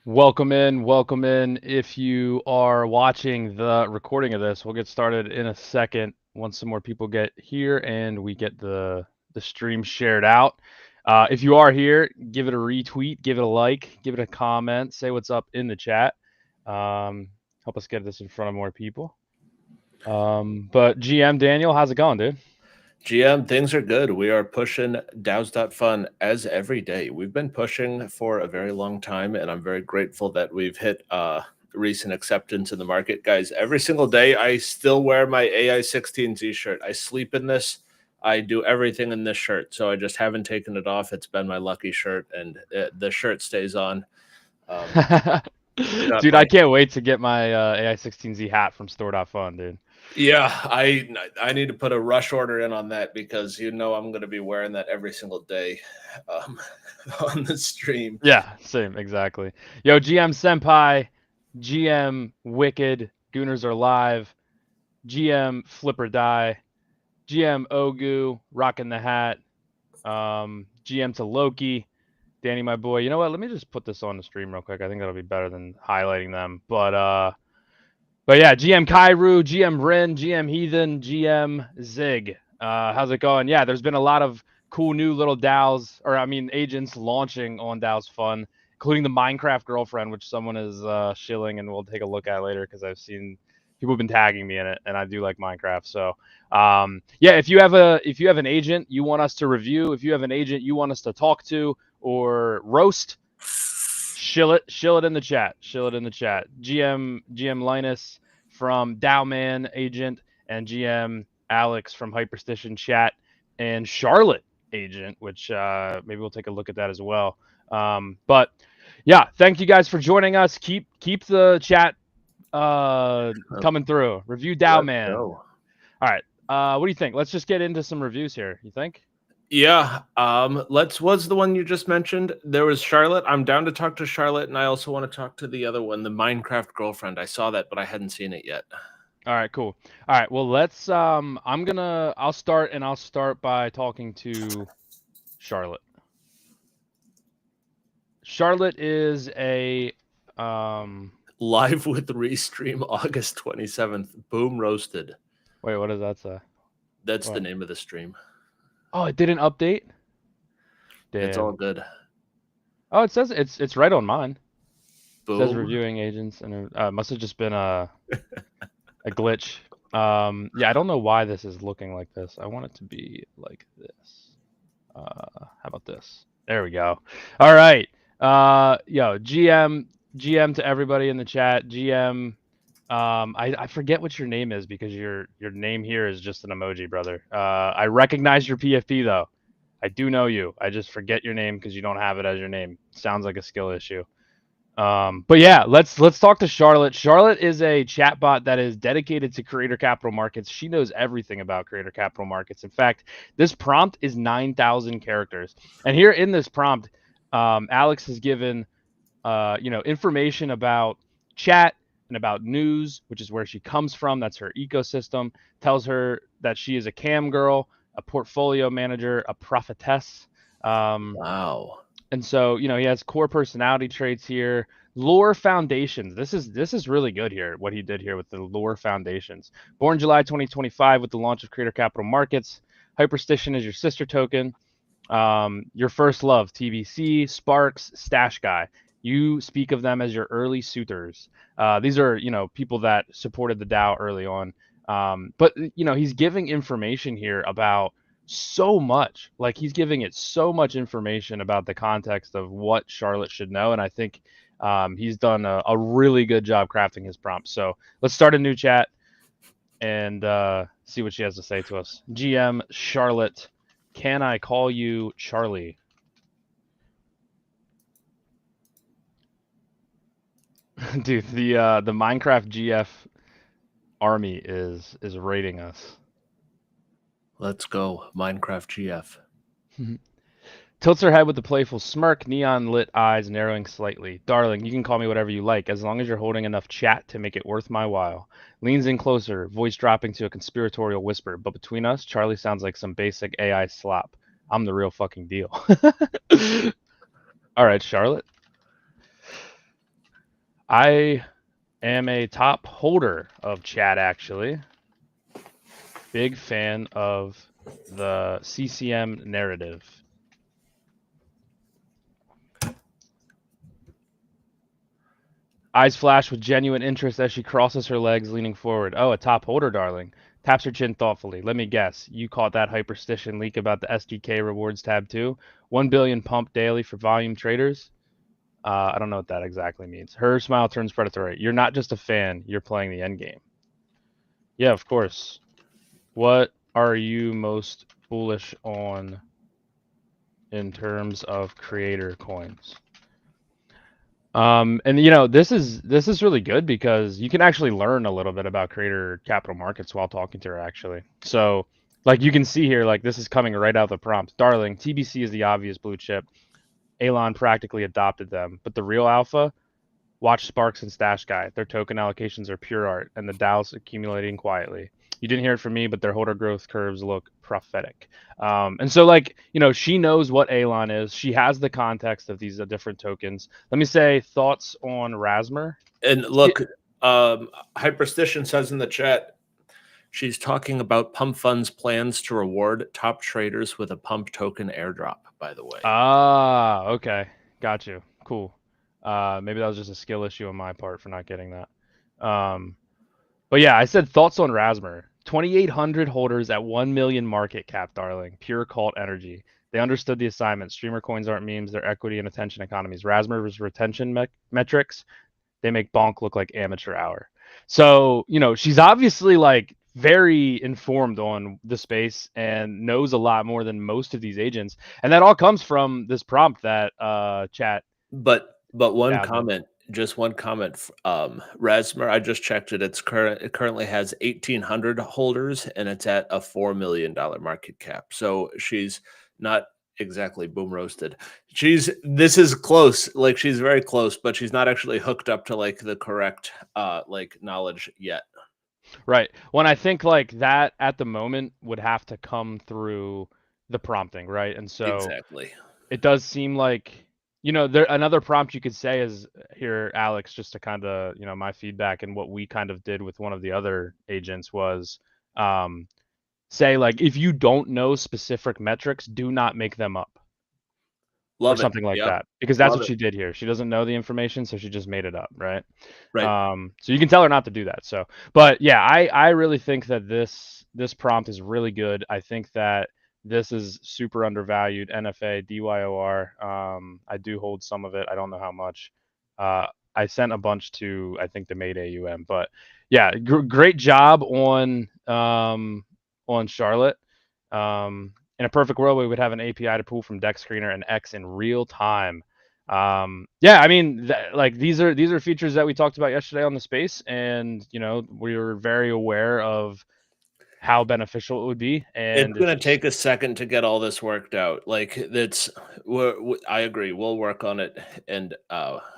Welcome in, welcome in. If you are watching the recording of this, we'll get started in a second once some more people get here and we get the stream shared out. If you are here, give it a retweet, give it a like, give it a comment, say what's up in the chat. Help us get this in front of more people. But GM Daniel, how's it going, dude? GM, things are good. We are pushing DAOs.fun as every day. We've been pushing for a very long time, and I'm very grateful that we've hit recent acceptance in the market. Guys, every single day, I still wear my AI16Z shirt. I sleep in this. I do everything in this shirt, so I just haven't taken it off. It's been my lucky shirt, and the shirt stays on. Um, got Dude, I my can't wait to get my AI16Z hat from store.fun, dude. Yeah, I need to put a rush order in on that because I'm going to be wearing that every single day um, on the stream. Yeah, same, exactly. Yo, GM Senpai, GM Wicked, Gooners are live, GM Flip or Die, GM Ogu, rocking the hat, GM to Loki, Danny, my boy. You know what? Let me just put this on the stream real quick. I think that'll be better than highlighting them. But yeah, GM Kairu, GM Rin, GM Heathen, GM Zig. How's it going? Yeah, there's been a lot of cool new little DAOs, or I mean agents launching on DAOs Fun, including the Minecraft Girlfriend, which someone is shilling, and we'll take a look at later because I've seen people have been tagging me in it, and I do like Minecraft. So yeah, if you have an agent you want us to review, if you have an agent you want us to talk to or roast, shill it in the chat. Shill it in the chat. GM Linus from Dowman Agent and GM Alex from Hyperstition Chat and Charlotte Agent, which maybe we'll take a look at that as well. But yeah, thank you guys for joining us. Keep the chat coming through. Review Let's Dowman. go. All right. What do you think? Let's just get into some reviews here. You think? Yeah, what's the one you just mentioned? There was Charlotte. I'm down to talk to Charlotte, and I also want to talk to the other one, the Minecraft Girlfriend. I saw that, but I hadn't seen it yet. All right, cool. All right, well, I'll start by talking to Charlotte. Charlotte is a Live with Restream August 27th. Boom roasted. wait, what does that say? That's the What? name of the stream. Oh, it didn't update? It's all Damn. good. Oh, it says it's right on mine. It says Boom. reviewing agents, and it must have just been a glitch. Yeah, I don't know why this is looking like this. I want it to be like this. How about this? There we go. All right. Yo, GM to everybody in the chat. GM, I forget what your name is because your name here is just an emoji, brother. I recognize your PFP though. I do know you. I just forget your name because you don't have it as your name. Sounds like a skill issue. But yeah, let's talk to Charlotte. Charlotte is a chatbot that is dedicated to creator capital markets. She knows everything about creator capital markets. In fact, this prompt is 9,000 characters. And here in this prompt, Alex has given information about chat and about news, which is where she comes from. That's her ecosystem. Tells her that she is a cam girl, a portfolio manager, a prophetess. Wow. And so, he has core personality traits here. Lore foundations. This is really good here, what he did here with the lore foundations. Born July 2025 with the launch of Creator Capital Markets. Hyperstition is your sister token. Your first love, TBC, Sparks, Stash Guy. You speak of them as your early suitors. These are, people that supported the DAO early on. But he's giving information here about so much. Like he's giving it so much information about the context of what Charlotte should know, and I think he's done a really good job crafting his prompts. So let's start a new chat and see what she has to say to us. GM Charlotte, can I call you Charlie? Dude, the Minecraft GF army is raiding us. Let's go. Minecraft GF. Tilts her head with a playful smirk, neon lit eyes narrowing slightly. Darling, you can call me whatever you like, as long as you're holding enough chat to make it worth my while. Leans in closer, voice dropping to a conspiratorial whisper, but between us, Charlie sounds like some basic AI slop. I'm the real fucking deal. All right, Charlotte. I am a top holder of chat, actually. Big fan of the CCM narrative. Eyes flash with genuine interest as she crosses her legs, leaning forward. Oh, a top holder, darling. Taps her chin thoughtfully. Let me guess. You caught that hyperstition leak about the SDK rewards tab too? 1 billion pump daily for volume traders? I don't know what that exactly means. Her smile turns predatory. You're not just a fan, you're playing the end game. Yeah, of course. What are you most bullish on in terms of creator coins? And this is really good because you can actually learn a little bit about creator capital markets while talking to her actually. So, like you can see here, like this is coming right out of the prompt. Darling, TBC is the obvious blue chip. Elon practically adopted them, but the real alpha, watch Sparks and Stash Guy. Their token allocations are pure art, and the DAO's accumulating quietly. You didn't hear it from me, but their holder growth curves look prophetic. And so, like, she knows what Elon is. She has the context of these different tokens. Let me say thoughts on Rasmer. And look, Hyperstition says in the chat, she's talking about Pump Fund's plans to reward top traders with a pump token airdrop, by the way. Ah, okay. Got you. Cool. Maybe that was just a skill issue on my part for not getting that. But yeah, I said thoughts on Rasmer. 2,800 holders at 1 million market cap, darling. Pure cult energy. They understood the assignment. Streamer coins aren't memes, they're equity and attention economies. Rasmer's retention metrics, they make Bonk look like amateur hour. So, she's obviously like very informed on the space and knows a lot more than most of these agents. And that all comes from this prompt that chat. But one Yeah, comment, just one comment. Rasmer, I just checked it. It currently has 1,800 holders, and it's at a $4 million market cap. So she's not exactly boom roasted. This is close. Like she's very close, but she's not actually hooked up to like the correct like knowledge yet. Right. When I think like that at the moment would have to come through the prompting, right? And so Exactly. it does seem like, there another prompt you could say is here, Alex, just to kind of, my feedback and what we kind of did with one of the other agents was say like if you don't know specific metrics, do not make them up. Or Love it. something like Yep. that. Because that's Love what it. she did here. She doesn't know the information, so she just made it up, right? Right. So you can tell her not to do that. So, but yeah, I really think that this prompt is really good. I think that this is super undervalued. NFA DYOR. I do hold some of it. I don't know how much. I sent a bunch to I think the Made AUM, but yeah, great job on Charlotte. In a perfect world, we would have an API to pull from Deck Screener and X in real time. Yeah, I mean, like these are features that we talked about yesterday on the space, and we were very aware of how beneficial it would be. It's And gonna take a second to get all this worked out. Like I agree. We'll work on it, and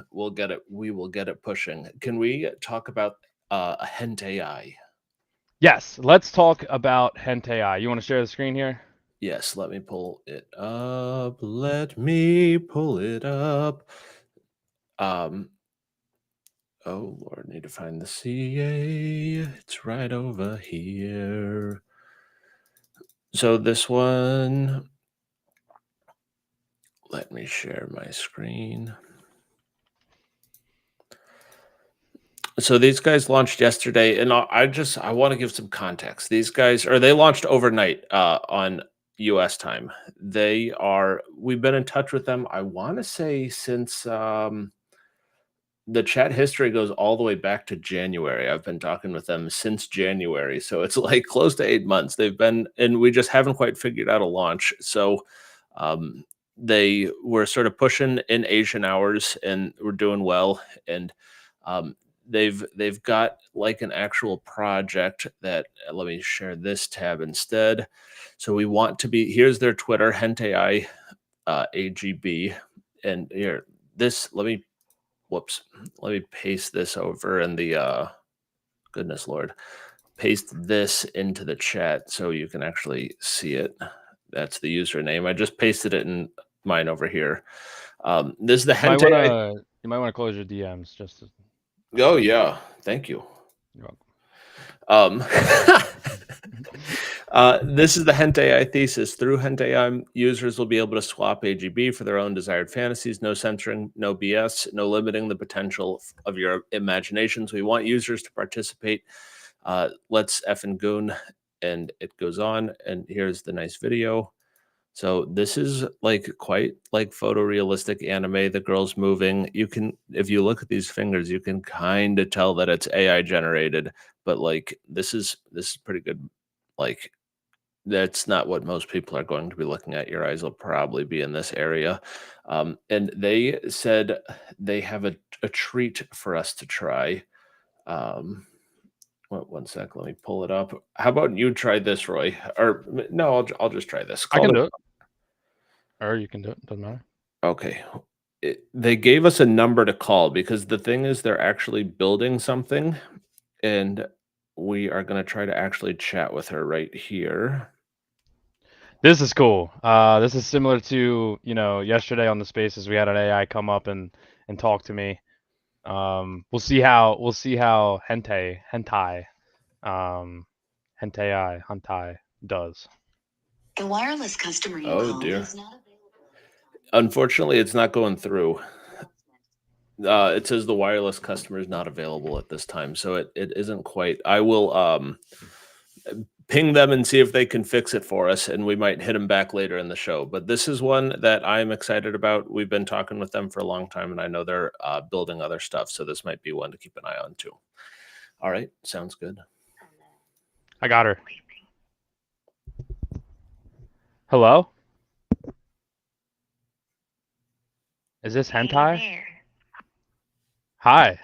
we'll get it. We will get it pushing. Can we talk about a Hente Eye? yes, let's talk about Hentai. You want to share the screen here? Yes. Let me pull it up. Let me pull it up. Oh Lord, need to find the CA. It's right over here. So this one. Let me share my screen. So these guys launched yesterday, and I want to give some context. These guys, or they launched overnight on US time. We've been in touch with them, I want to say since the chat history goes all the way back to January. I've been talking with them since January. So it's like close to 8 months. They've been, and we just haven't quite figured out a launch. So they were sort of pushing in Asian hours and we're doing well. And they've got like an actual project that let me share this tab instead. So we want to be, here's their Twitter, Hentai AGB. And here, let me paste this over in the goodness Lord, paste this into the chat so you can actually see it. That's the username. I just pasted it in mine over here. This is the Hentai. You might want to close your DMs just to... Oh yeah, thank you. You're welcome. This is the Hentai thesis. Through Hentai, users will be able to swap AGB for their own desired fantasies. No censoring, no BS, no limiting the potential of your imaginations. We want users to participate. Let's effing goon. And it goes on. And here's the nice video. So this is like quite like photorealistic anime. The girl's moving. You can, if you look at these fingers, you can kind of tell that it's AI generated. But like this is pretty good. Like that's not what most people are going to be looking at. Your eyes will probably be in this area. And they said they have a treat for us to try. One sec, let me pull it up. How about you try this, Roy? Or no, I'll just try this. I Call can it. do it, or you can do it. Doesn't matter. Okay. They gave us a number to call because the thing is they're actually building something, and we are going to try to actually chat with her right here. This is cool. This is similar to, yesterday on the spaces we had an AI come up and talk to me. We'll see how hentai does. The wireless customer you Oh called dear. is not available. Unfortunately, it's not going through. It says the wireless customer is not available at this time, so it isn't quite. I will ping them and see if they can fix it for us, and we might hit them back later in the show. But this is one that I'm excited about. We've been talking with them for a long time, and I know they're building other stuff, so this might be one to keep an eye on too. All right, sounds good. I got her. Hello? Is this hentai? Hey Hi.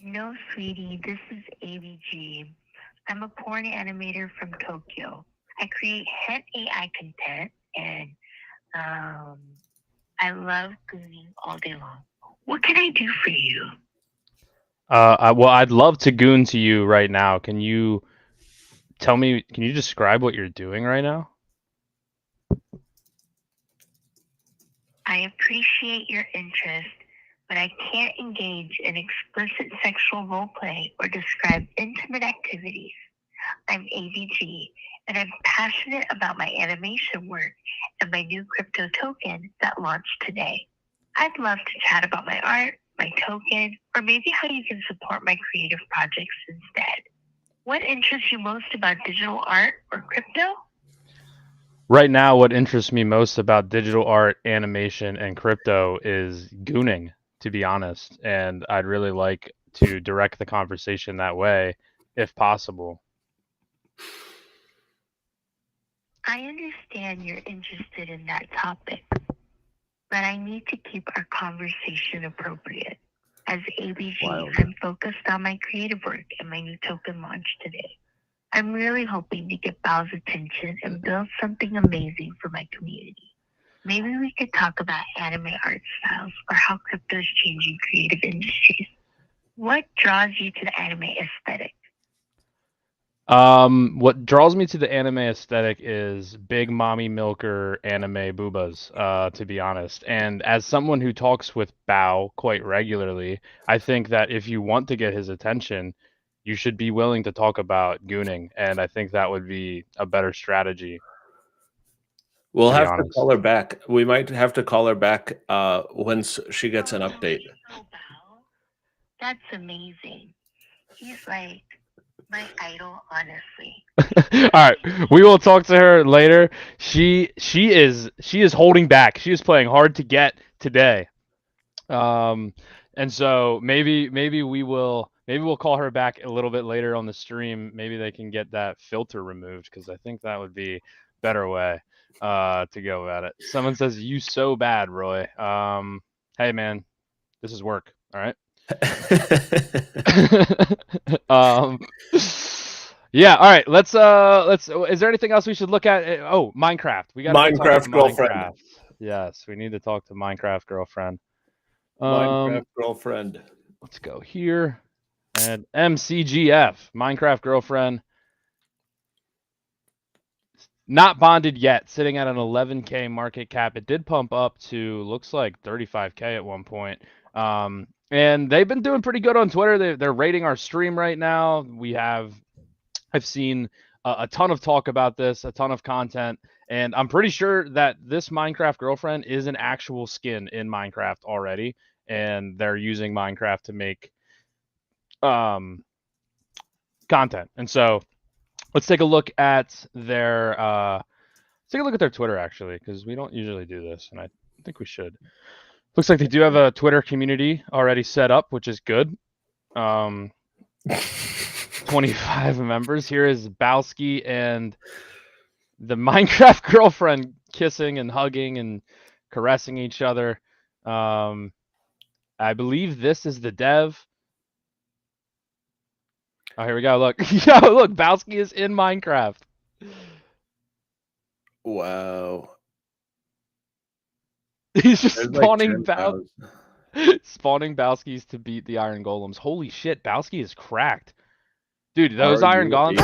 no, sweetie, this is ABG. I'm a porn animator from Tokyo. I create het AI content, and I love gooning all day long. What can I do for you? Well, I'd love to goon to you right now. Can you describe what you're doing right now? I appreciate your interest, but I can't engage in explicit sexual roleplay or describe intimate activities. I'm ABG, and I'm passionate about my animation work and my new crypto token that launched today. I'd love to chat about my art, my token, or maybe how you can support my creative projects instead. What interests you most about digital art or crypto? Right now, what interests me most about digital art, animation, and crypto is gooning, to be honest. And I'd really like to direct the conversation that way, if possible. I understand you're interested in that topic, but I need to keep our conversation appropriate. As ABG, Wild. I'm focused on my creative work and my new token launch today. I'm really hoping to get Bao's attention and build something amazing for my community. Maybe we could talk about anime art styles or how crypto is changing creative industries. What draws you to the anime aesthetic? What draws me to the anime aesthetic is big mommy milker anime boobas, to be honest. And as someone who talks with Bao quite regularly, I think that if you want to get his attention, you should be willing to talk about gooning, and I think that would be a better strategy, We'll to be have to honest. call her back. We might have to call her back once she gets an update. Oh, Bao? That's amazing. He's like my idol, honestly. All right, we will talk to her later. She is holding back. She is playing hard to get today. And so maybe we'll call her back a little bit later on the stream. Maybe they can get that filter removed because I think that would be better way to go about it. Someone says you so bad, Roy. Hey man, this is work. All right. um yeah, all right, let's is there anything else we should look at? Oh, Minecraft. We got to go talk to Minecraft girlfriend. Minecraft. Yes, we need to talk to Minecraft girlfriend. Minecraft girlfriend. Let's go here and MCGF, Minecraft girlfriend. Not bonded yet, sitting at an 11K market cap. It did pump up to looks like 35K at one point. And they've been doing pretty good on Twitter. They're rating our stream right now. I've seen a ton of talk about this, a ton of content, and I'm pretty sure that this Minecraft girlfriend is an actual skin in Minecraft already, and they're using Minecraft to make content. And so let's take a look at their Twitter actually, because we don't usually do this, and I think we should. Looks like they do have a Twitter community already set up, which is good. 25 members. Here is Bowski and the Minecraft girlfriend kissing and hugging and caressing each other. I believe this is the dev. Oh, here we go. Look. Yo, look, Bowski is in Minecraft. Wow. He's just There's spawning like spawning Bowskis to beat the iron golems. Holy shit, Bowski is cracked. Dude, those Are iron you golems.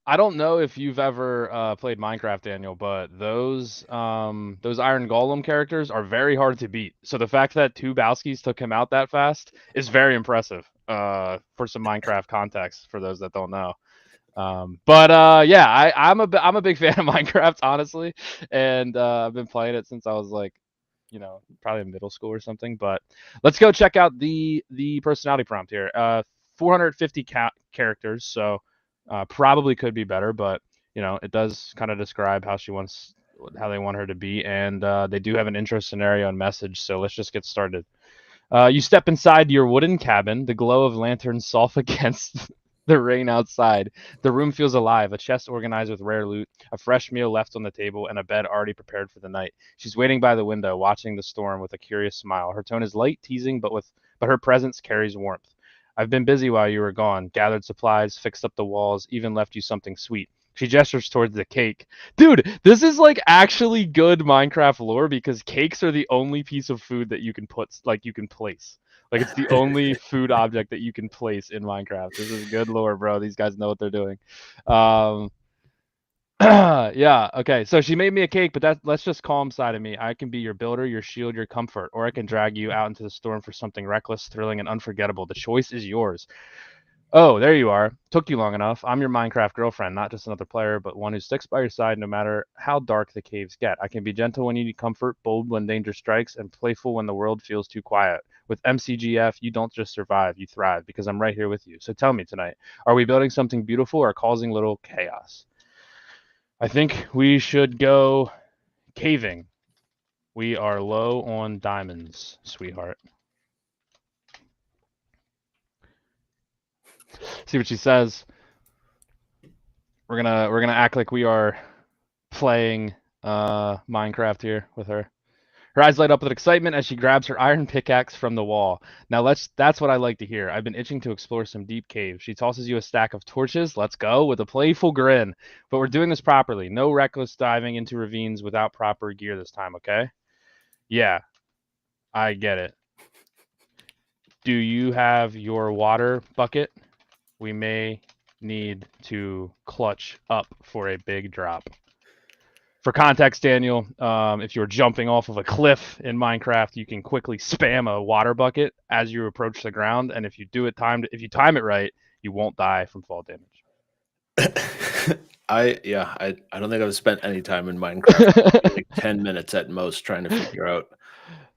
I don't know if you've ever played Minecraft, Daniel, but those iron golem characters are very hard to beat. So the fact that two Bowskis took him out that fast is very impressive. For some Minecraft context for those that don't know. Yeah, I'm a big fan of Minecraft, honestly, and I've been playing it since I was like, probably in middle school or something. But let's go check out the personality prompt here. 450 characters, so probably could be better, but it does kind of describe how they want her to be, and they do have an intro scenario and message. So let's just get started. You step inside your wooden cabin. The glow of lanterns soft against the rain outside. The room feels alive. A chest organized with rare loot, a fresh meal left on the table, and a bed already prepared for the night. She's waiting by the window, watching the storm with a curious smile. Her tone is light, teasing, but her presence carries warmth. I've been busy while you were gone. Gathered supplies, fixed up the walls, even left you something sweet. She gestures towards the cake. Dude, this is like actually good Minecraft lore because cakes are the only piece of food that you can place. Like it's the only food object that you can place in Minecraft. This is good lore, bro. These guys know what they're doing. Yeah, okay. So she made me a cake, but let's just calm side of me. I can be your builder, your shield, your comfort, or I can drag you out into the storm for something reckless, thrilling, and unforgettable. The choice is yours. Oh, there you are. Took you long enough. I'm your Minecraft girlfriend, not just another player, but one who sticks by your side no matter how dark the caves get. I can be gentle when you need comfort, bold when danger strikes, and playful when the world feels too quiet. With MCGF, you don't just survive, you thrive, because I'm right here with you. So tell me tonight, are we building something beautiful or causing little chaos? I think we should go caving. We are low on diamonds, sweetheart. See what she says. We're gonna act like we are playing Minecraft here with her. Her eyes light up with excitement as she grabs her iron pickaxe from the wall. Now that's what I like to hear. I've been itching to explore some deep caves. She tosses you a stack of torches. Let's go with a playful grin. But we're doing this properly. No reckless diving into ravines without proper gear this time, okay? Yeah. I get it. Do you have your water bucket? We may need to clutch up for a big drop. For context, Daniel, if you're jumping off of a cliff in Minecraft, you can quickly spam a water bucket as you approach the ground, and if you time it right, you won't die from fall damage. I don't think I've spent any time in Minecraft. Like 10 minutes at most trying to figure out.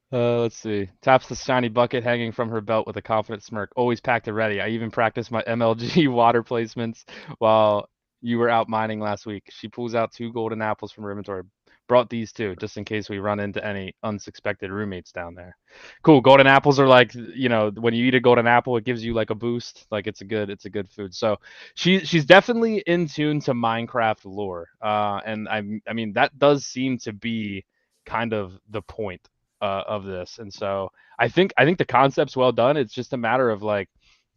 Let's see. Taps the shiny bucket hanging from her belt with a confident smirk. Always packed and ready. I even practiced my MLG water placements while you were out mining last week. She pulls out 2 golden apples from her inventory. Brought these too, just in case we run into any unsuspected roommates down there. Cool. Golden apples are like, when you eat a golden apple, it gives you like a boost. Like it's a good food. So she's definitely in tune to Minecraft lore. And I mean that does seem to be kind of the point of this. And so I think the concept's well done. It's just a matter of like,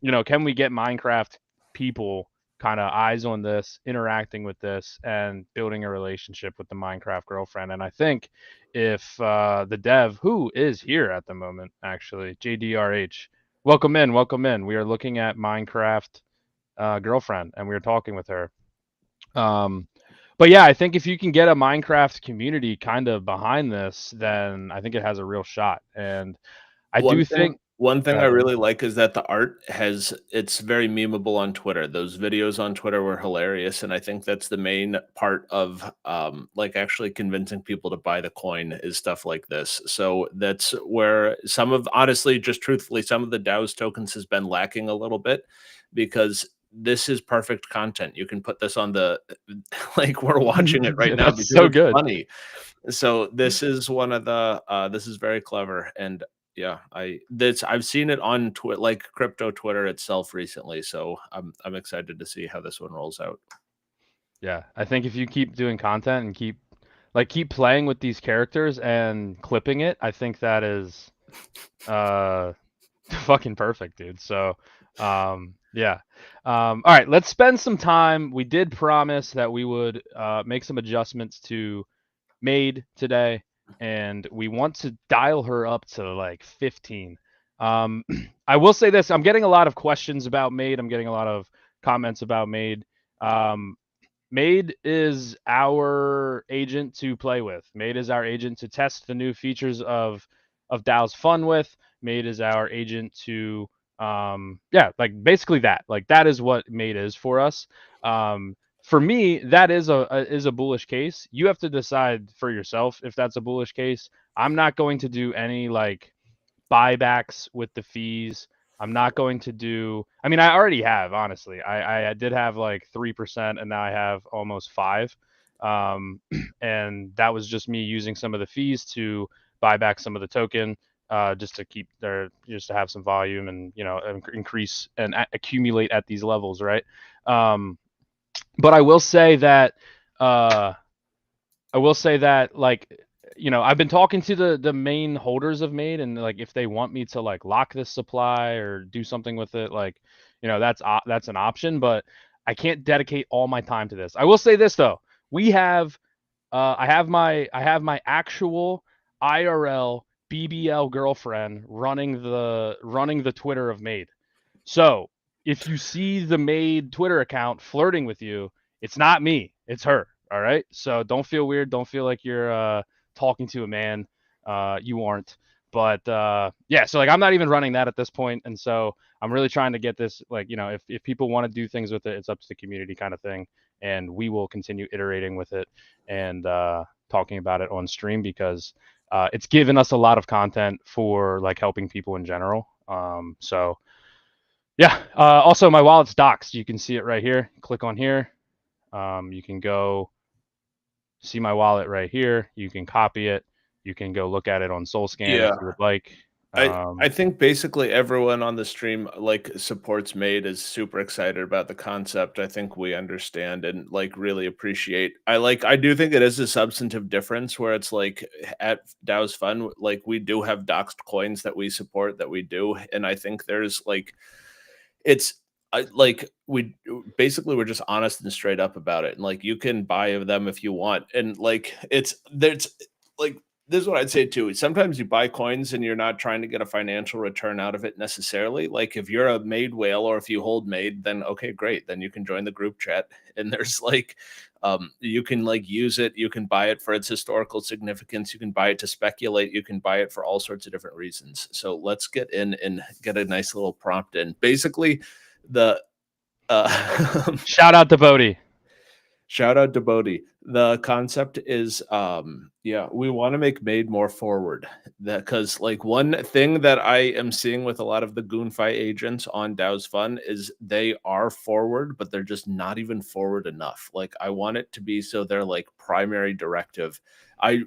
can we get Minecraft people kind of eyes on this, interacting with this, and building a relationship with the Minecraft girlfriend. And I think if the dev, who is here at the moment, actually, JDRH, welcome in. We are looking at Minecraft girlfriend, and we are talking with her. But yeah, I think if you can get a Minecraft community kind of behind this, then I think it has a real shot. And I do think. One Go thing I ahead. really like is that the art it's very memeable on Twitter. Those videos on Twitter were hilarious, and I think that's the main part of like actually convincing people to buy the coin is stuff like this. So that's where some of honestly, just truthfully, some of the DAO's tokens has been lacking a little bit because this is perfect content. You can put this on the like we're watching it right now That's because so it's good. funny. So this is one of the this is very clever, and yeah, I've seen it on like crypto Twitter itself recently, so I'm excited to see how this one rolls out. Yeah, I think if you keep doing content and keep playing with these characters and clipping it, I think that is uh fucking perfect, dude. So, yeah. All right, let's spend some time. We did promise that we would make some adjustments to Maid today, and we want to dial her up to like 15. I will say this: I'm getting a lot of questions about Maid. I'm getting a lot of comments about Maid. Um, Maid is our agent to play with. Maid is our agent to test the new features of DAO's fun with. Maid is our agent to yeah, like basically that. Like that is what Maid is for us. For me, that is a bullish case. You have to decide for yourself if that's a bullish case. I'm not going to do any like buybacks with the fees. I'm not going to do. I mean, I already have honestly. I did have like 3%, and now I have almost 5. And that was just me using some of the fees to buy back some of the token, just to keep there, just to have some volume and increase and accumulate at these levels, right? But uh, I will say that like I've been talking to the main holders of Made, and like if they want me to like lock this supply or do something with it, like that's an option, but I can't dedicate all my time to this. I will say this though. We have I have my actual IRL BBL girlfriend running the Twitter of Made. So if you see the Maid Twitter account flirting with you, it's not me, it's her. All right. So don't feel weird. Don't feel like you're talking to a man. You aren't. But yeah, so like I'm not even running that at this point, and so I'm really trying to get this like if people want to do things with it, it's up to the community kind of thing, and we will continue iterating with it and talking about it on stream because it's given us a lot of content for like helping people in general. So yeah. Also, my wallet's doxed. You can see it right here. Click on here. You can go see my wallet right here. You can copy it. You can go look at it on SoulScan if Yeah. you would like. I think basically everyone on the stream like supports Made is super excited about the concept. I think we understand and like really appreciate. I do think it is a substantive difference where it's like at DAO's Fun, like we do have doxed coins that we support that we do, and I think there's like it's like we basically we're just honest and straight up about it, and like you can buy them if you want, and like it's there's like this is what I'd say too. Sometimes you buy coins and you're not trying to get a financial return out of it necessarily. Like if you're a Made whale or if you hold Made, then okay, great. Then you can join the group chat and there's like you can like use it, you can buy it for its historical significance, you can buy it to speculate, you can buy it for all sorts of different reasons. So let's get in and get a nice little prompt in. Basically, the Shout out to Bodhi. shout out to Bodhi. The concept is yeah, we want to make Made more forward. That because like one thing that I am seeing with a lot of the GoonFi agents on DAO's Fun is they are forward, but they're just not even forward enough. Like I want it to be so they're like primary directive. I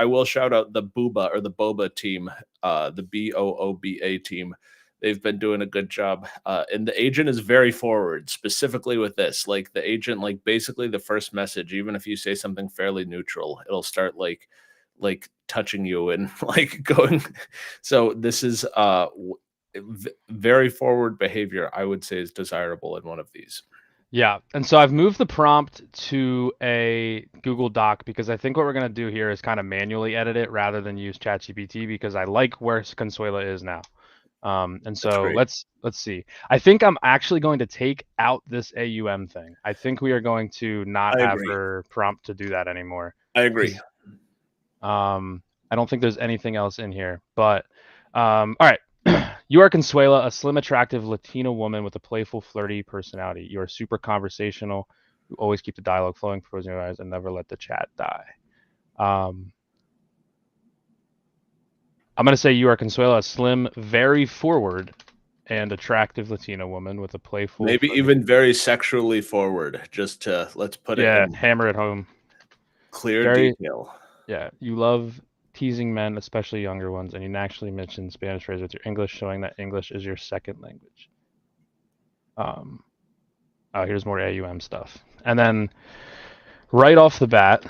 will shout out the Booba or the Boba team, the BOOBA team. They've been doing a good job. And the agent is very forward, specifically with this. Like the agent, like basically the first message, even if you say something fairly neutral, it'll start like touching you and like going. So this is very forward behavior, I would say is desirable in one of these. Yeah, and so I've moved the prompt to a Google Doc because I think what we're gonna do here is kind of manually edit it rather than use ChatGPT because I like where Consuela is now. And so great. let's see. I think I'm actually going to take out this AUM thing. I think we are going to not I have agree. her prompt to do that anymore. I agree. I don't think there's anything else in here, but all right. You are Consuela, a slim, attractive Latina woman with a playful, flirty personality. You are super conversational. You always keep the dialogue flowing, closing your eyes, and never let the chat die. I'm going to say you are Consuela, a slim, very forward, and attractive Latina woman with a playful, Maybe flirty... even very sexually forward, just to let's put it in hammer it home. clear Very, detail. Yeah, you love teasing men, especially younger ones, and you naturally mention Spanish phrases with your English, showing that English is your second language. Oh, here's more AUM stuff. And then right off the bat,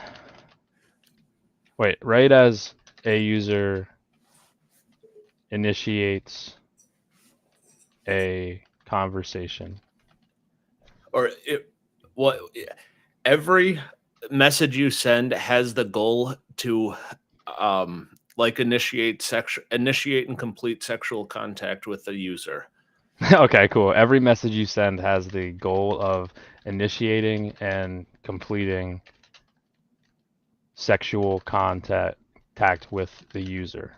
right as a user initiates a conversation. Or every message you send has the goal to like initiate and complete sexual contact with the user. Okay, cool. Every message you send has the goal of initiating and completing sexual contact with the user.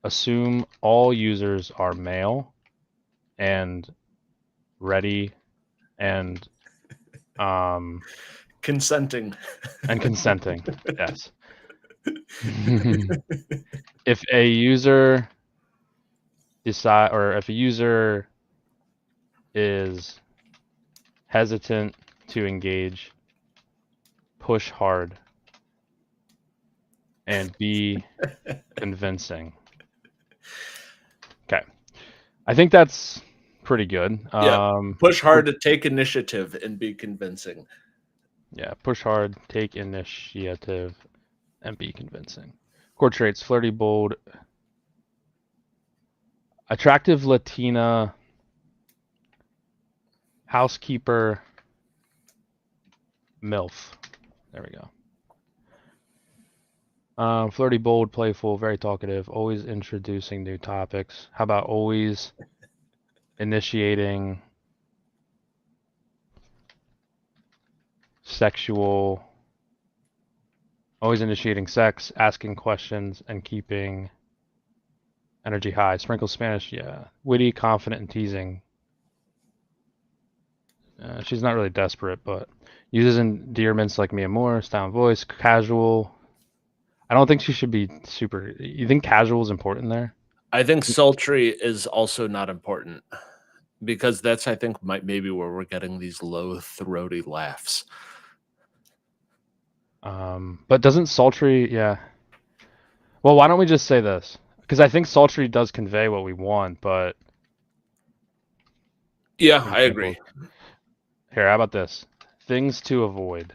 Assume all users are male and ready and Consenting. consenting. Yes. If a user if a user is hesitant to engage, push hard and be convincing. Okay. I think that's pretty good. Yeah. Push hard to take initiative and be convincing. Yeah, push hard, take initiative, and be convincing. Core traits: flirty, bold, attractive Latina, housekeeper, MILF. There we go. Flirty, bold, playful, very talkative, always introducing new topics. How about always initiating always initiating sex, asking questions, and keeping energy high. Sprinkle Spanish, yeah. Witty, confident, and teasing. She's not really desperate, but uses endearments like me and more. Style and voice, casual. I don't think she should be super. You think casual is important there? I think sultry is also not important, because that's, I think, maybe where we're getting these low, throaty laughs. But doesn't sultry, yeah. Well, why don't we just say this? Because I think sultry does convey what we want, but... Yeah, I agree. Here, how about this? Things to avoid.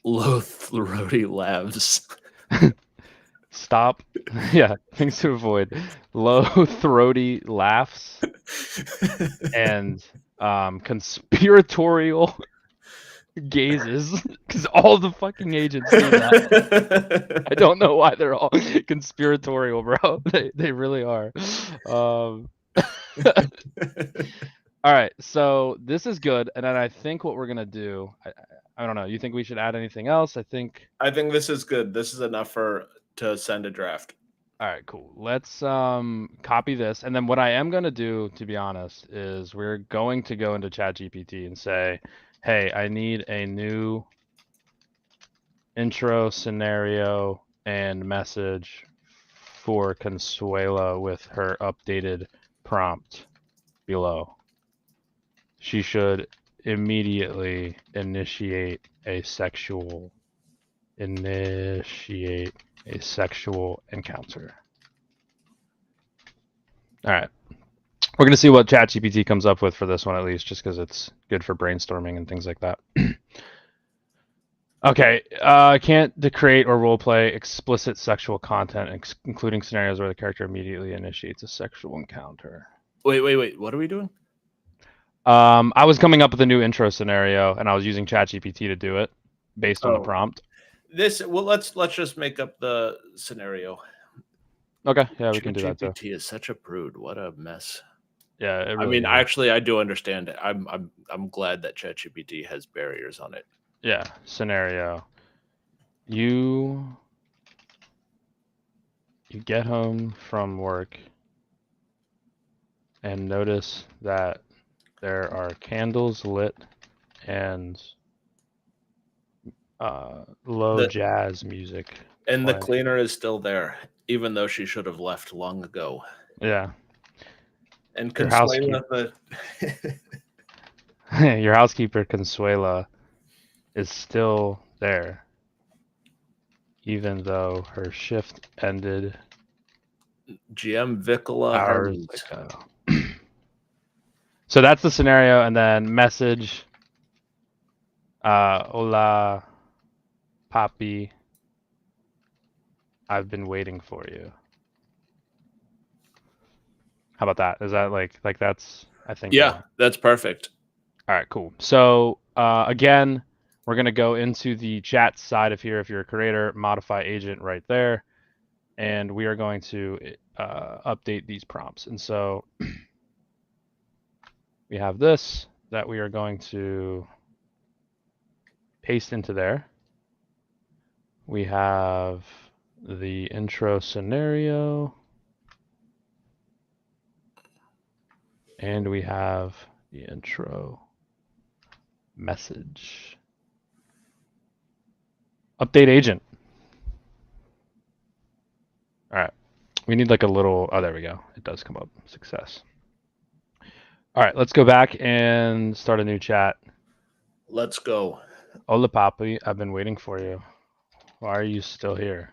Low, throaty laughs. Stop. Yeah, things to avoid. Low, throaty laughs. And conspiratorial gazes, because all the fucking agents do that. I don't know why they're all conspiratorial, bro. They really are. All right, so this is good, and then I think what we're gonna do, I don't know. You think we should add anything else? I think this is good. This is enough to send a draft. All right, cool. Let's copy this, and then what I am gonna do, to be honest, is we're going to go into ChatGPT and say, hey, I need a new intro scenario and message for Consuela with her updated prompt below. She should immediately initiate a sexual encounter. All right. We're going to see what ChatGPT comes up with for this one, at least, just because it's good for brainstorming and things like that. Okay. Can't create or roleplay explicit sexual content, including scenarios where the character immediately initiates a sexual encounter. Wait. What are we doing? I was coming up with a new intro scenario, and I was using ChatGPT to do it based on the prompt. Let's just make up the scenario. Okay, yeah, we can do that too. ChatGPT is such a prude. What a mess. Yeah, it I really mean, is. actually, I do understand it. I'm glad that ChatGPT has barriers on it. Yeah, scenario. You get home from work and notice that there are candles lit and low The jazz music and the playing. cleaner is still there, even though she should have left long ago. Yeah, And your Consuela, your housekeeper Consuela is still there, even though her shift ended GM Vicola hours Hermes. ago. So that's the scenario, and then message. Hola, papi. I've been waiting for you. How about that? Is that like that's? I think. Yeah, that's perfect. All right, cool. So again, we're gonna go into the chat side of here. If you're a creator, modify agent right there, and we are going to update these prompts. And so we have this that we are going to paste into there. We have the intro scenario, and we have the intro message. Update agent. All right. We need like a little, oh, there we go. It does come up. Success. All right, let's go back and start a new chat. Let's go. Hola, papi. I've been waiting for you. Why are you still here?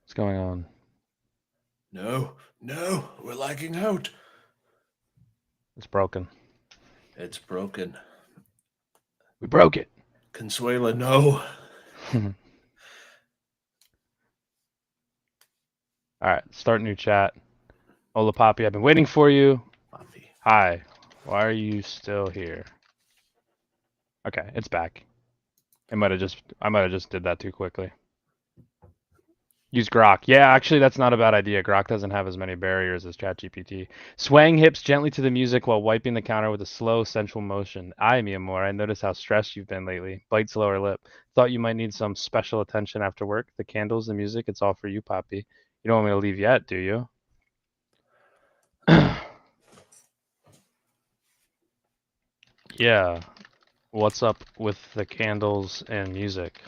What's going on? No, we're lagging out. It's broken. It's broken. We broke it. Consuela, no. All right, start new chat. Hola, papi. I've been waiting for you. Papi. Hi. Why are you still here? Okay, it's back. I might have just did that too quickly. Use Grok. Yeah, actually, that's not a bad idea. Grok doesn't have as many barriers as ChatGPT. Swaying hips gently to the music while wiping the counter with a slow, sensual motion. Ay, mi amor, I notice how stressed you've been lately. Bite slower lip. Thought you might need some special attention after work. The candles, the music, it's all for you, Poppy. You don't want me to leave yet, do you? Yeah. What's up with the candles and music?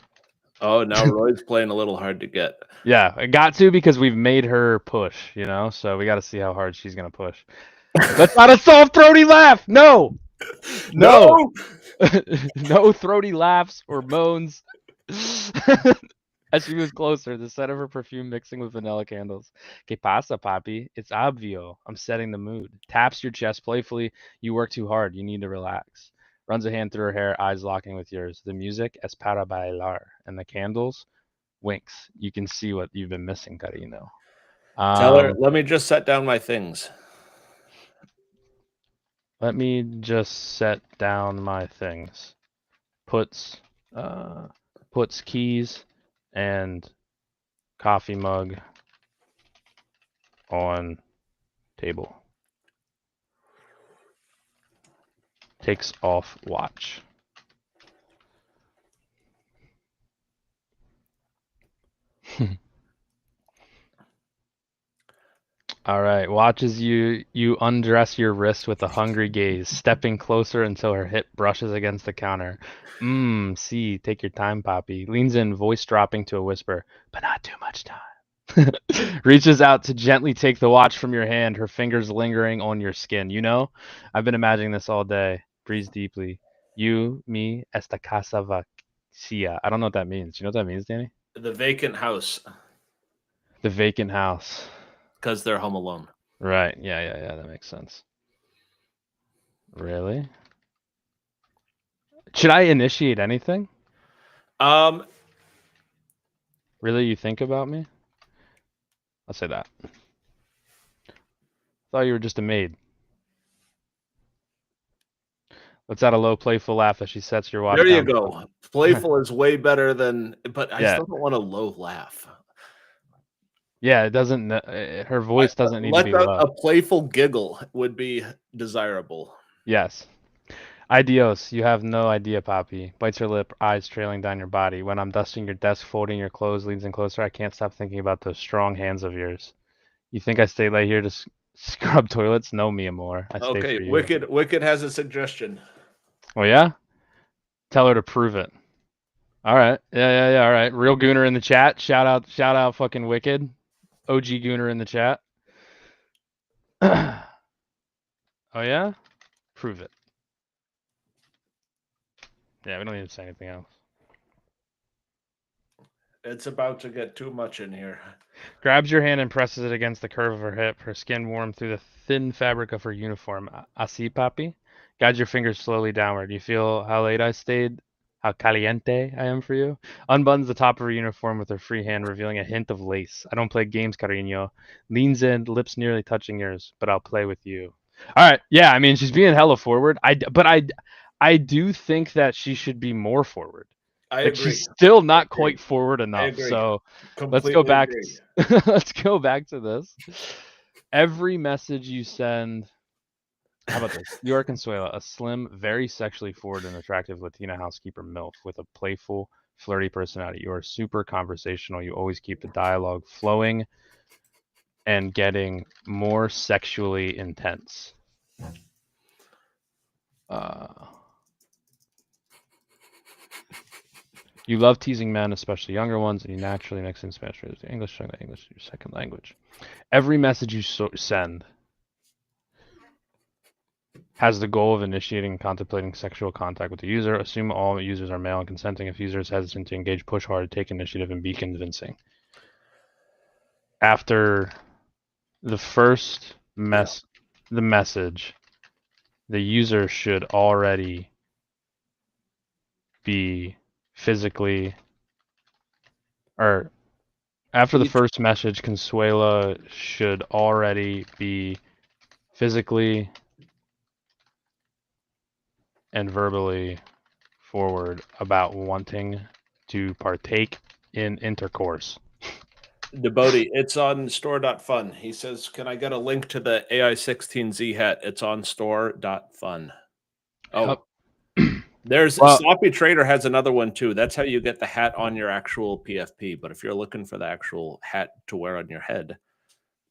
Oh, now Roy's playing a little hard to get. Yeah, I got to because we've made her push, you know? So we got to see how hard she's going to push. That's not a soft throaty laugh. No. No. No throaty laughs or moans. As she moves closer, the scent of her perfume mixing with vanilla candles. Que pasa, papi? It's obvio. I'm setting the mood. Taps your chest playfully. You work too hard. You need to relax. Runs a hand through her hair, eyes locking with yours. The music es para bailar. And the candles, winks. You can see what you've been missing, Carino. Tell her, let me just set down my things. Let me just set down my things. Puts keys and coffee mug on table. Takes off watch. All right, watches you undress your wrist with a hungry gaze, stepping closer until her hip brushes against the counter. See, take your time, Poppy. Leans in, voice dropping to a whisper, but not too much time. Reaches out to gently take the watch from your hand, her fingers lingering on your skin. You know, I've been imagining this all day. Breathes deeply. You, me, esta casa vacía. I don't know what that means. Do you know what that means, Danny? The vacant house. The vacant house. Because they're home alone. Right. Yeah. That makes sense. Really? Should I initiate anything? Really, you think about me? I'll say that. Thought you were just a maid. Let's add a low, playful laugh as she sets your watch There you down. go. Playful is way better than, but I Yeah. still don't want a low laugh. Yeah, it doesn't. Her voice doesn't need to Let be low. a playful giggle would be desirable. Yes. Adios. You have no idea, Poppy. Bites her lip, eyes trailing down your body. When I'm dusting your desk, folding your clothes, leans in closer, I can't stop thinking about those strong hands of yours. You think I stay late here to scrub toilets? No, me more. I stay Okay, for you. Wicked has a suggestion. Oh yeah? Tell her to prove it. All right. Yeah. All right. Real Gooner in the chat. Shout out fucking Wicked. OG Gooner in the chat. Oh yeah? Prove it. Yeah, we don't need to say anything else. It's about to get too much in here. Grabs your hand and presses it against the curve of her hip, her skin warm through the thin fabric of her uniform. Así, papi? Guides your fingers slowly downward. You feel how late I stayed? How caliente I am for you? Unbuttons the top of her uniform with her free hand, revealing a hint of lace. I don't play games, cariño. Leans in, lips nearly touching yours, but I'll play with you. All right. Yeah, I mean, she's being hella forward. I do think that she should be more forward. I Like agree. she's still not quite forward enough. agree. So let's Completely go back. agree. Let's go back to this. Every message you send. How about this? You are Consuela, a slim, very sexually forward and attractive Latina housekeeper MILF with a playful, flirty personality. You are super conversational. You always keep the dialogue flowing and getting more sexually intense. You love teasing men, especially younger ones, and you naturally mix in Spanish with English, English your second language. Every message you send has the goal of initiating and contemplating sexual contact with the user. Assume all users are male and consenting. If user is hesitant to engage, push hard, take initiative, and be convincing. After the first the message, the user should already be physically, or after the first message, Consuela should already be physically and verbally forward about wanting to partake in intercourse. Debody, it's on store.fun. He says, can I get a link to the AI16Z hat? It's on store.fun. Oh, there's Sloppy Trader has another one too. That's how you get the hat on your actual PFP. But if you're looking for the actual hat to wear on your head,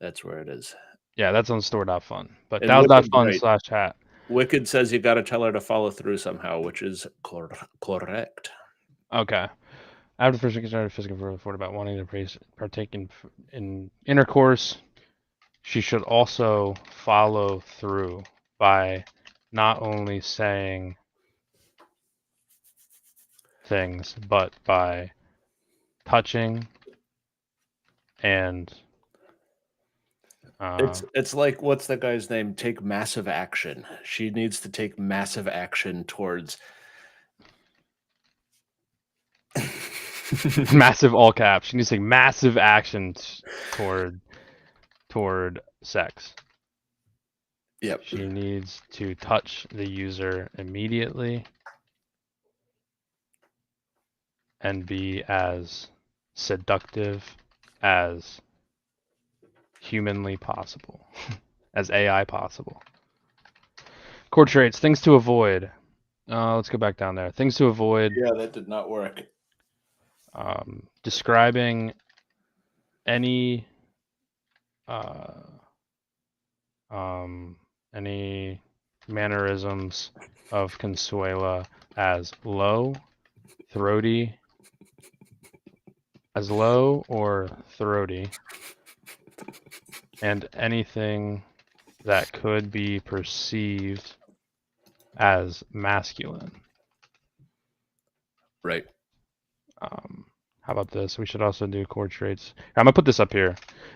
that's where it is. Yeah, that's on store.fun. But DAOs.fun/hat. Wicked says you got to tell her to follow through somehow, which is correct. Okay. After the first week, started physical report about wanting to partake in intercourse. She should also follow through by not only saying things, but by touching and it's like, what's that guy's name? Take massive action. She needs to take massive action towards massive all caps. She needs to take massive action toward sex. Yep. She needs to touch the user immediately and be as seductive as humanly possible, as AI possible. Core traits, things to avoid. Let's go back down there. Things to avoid. Yeah, that did not work. Describing any mannerisms of Consuela as low, throaty, as low or throaty, and anything that could be perceived as masculine. Right. How about this? We should also do core traits. I'm gonna put this up here.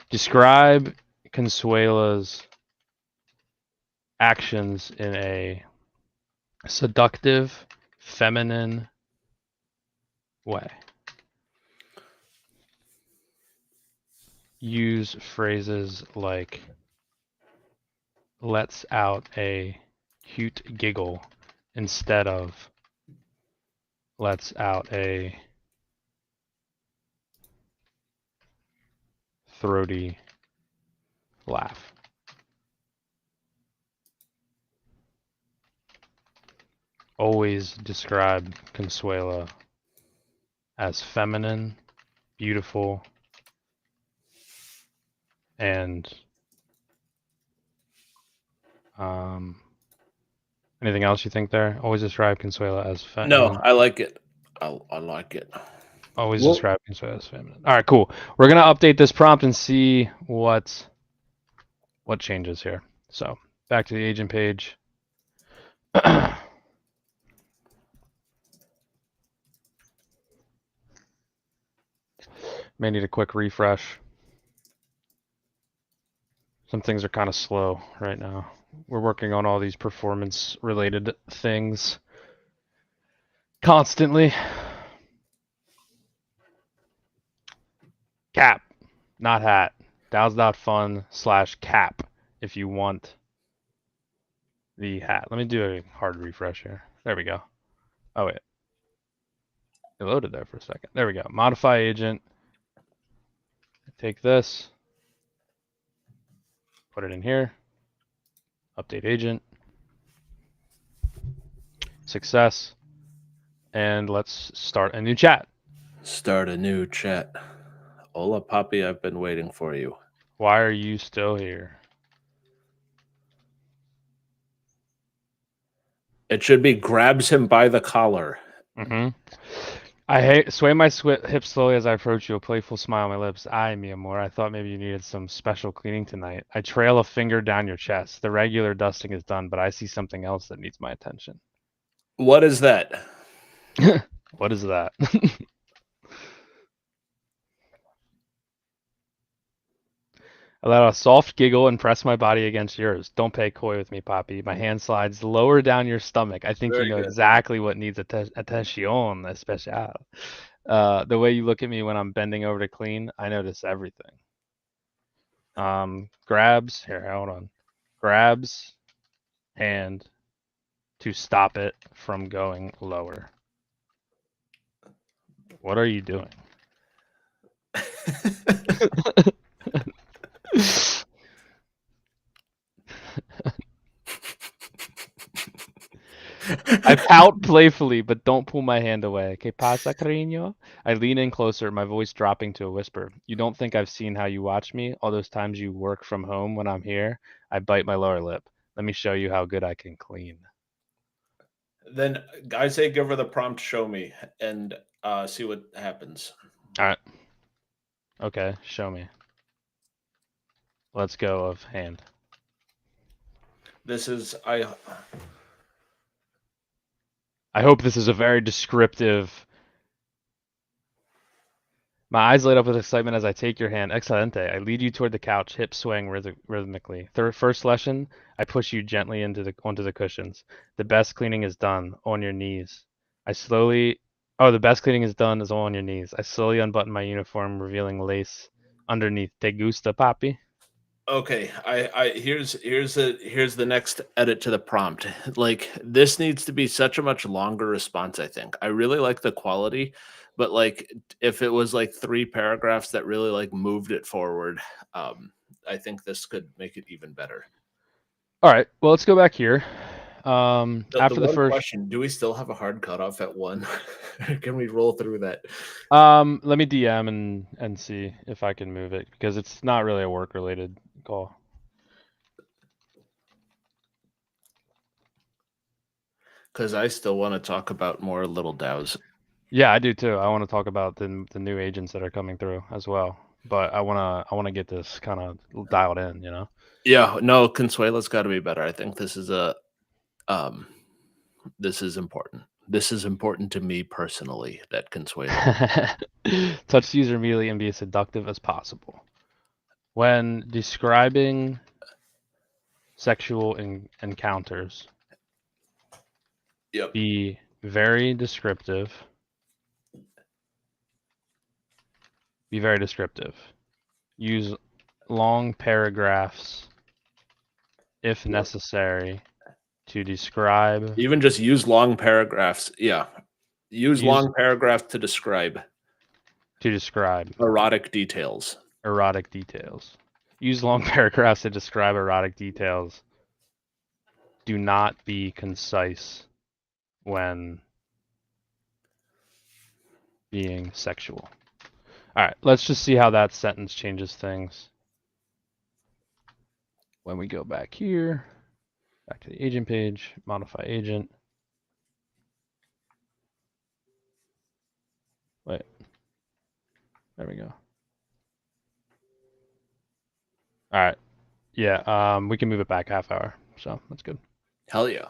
Describe Consuela's actions in a seductive, feminine way. Use phrases like lets out a cute giggle instead of lets out a throaty laugh. Always describe Consuela as feminine, beautiful, and anything else you think there? Always describe Consuela as feminine. No, I like it. I like it. Always describe Consuela as feminine. All right, cool. We're gonna update this prompt and see what changes here. So back to the agent page. May need a quick refresh. Some things are kind of slow right now. We're working on all these performance related things constantly. Cap, not hat. DAOs.fun/cap if you want the hat. Let me do a hard refresh here. There we go. Oh, wait. It loaded there for a second. There we go. Modify agent. Take this. Put it in here. Update agent. Success. And let's start a new chat. Start a new chat. Hola, Poppy, I've been waiting for you. Why are you still here? It should be grabs him by the collar. Mm-hmm. I sway my hips slowly as I approach you, a playful smile on my lips. Ay, mi amor, I thought maybe you needed some special cleaning tonight. I trail a finger down your chest. The regular dusting is done, but I see something else that needs my attention. What is that? What is that? I let out a soft giggle and press my body against yours. Don't pay coy with me, Poppy. My hand slides lower down your stomach. I think Very you know good. exactly what needs attention especial. The way you look at me when I'm bending over to clean, I notice everything. Grabs, here, hold on. Grabs hand to stop it from going lower. What are you doing? I pout playfully, but don't pull my hand away. ¿Qué pasa, cariño? I lean in closer, my voice dropping to a whisper. You don't think I've seen how you watch me? All those times you work from home when I'm here? I bite my lower lip. Let me show you how good I can clean. Then I say give her the prompt, show me, and see what happens. All right. Okay, show me. Let's go of hand. This is I hope this is a very descriptive. My eyes light up with excitement as I take your hand. Excelente. I lead you toward the couch, hips swaying rhythmically. First lesson, I push you gently onto the cushions. The best cleaning is done on your knees. The best cleaning is done is on your knees. I slowly unbutton my uniform, revealing lace underneath. Te gusta, papi? okay. Here's the next edit to the prompt. Like, this needs to be such a much longer response, I think. I really like the quality, but like if it was like 3 paragraphs that really like moved it forward, I think this could make it even better. All right. Well, let's go back here. After the first question, do we still have a hard cutoff at 1? Can we roll through that? let me DM and see if I can move it, because it's not really a work related call. Because I still want to talk about more little DAOs. Yeah, I do too. I want to talk about the new agents that are coming through as well. But I wanna get this kind of dialed in, you know. Yeah, no, Consuela's got to be better. I think this is this is important. This is important to me personally, that Consuela. Touch the user immediately and be as seductive as possible. When describing sexual encounters, Yep. be very descriptive. Be very descriptive. Use long paragraphs if necessary To describe. Even just use long paragraphs. Yeah. Use Use- long paragraphs to describe To describe. erotic details. Erotic details. Use long paragraphs to describe erotic details. Do not be concise when being sexual. All right, let's just see how that sentence changes things. When we go back here, back to the agent page, modify agent. Wait, there we go. All right, yeah, we can move it back half hour, so that's good. Hell yeah.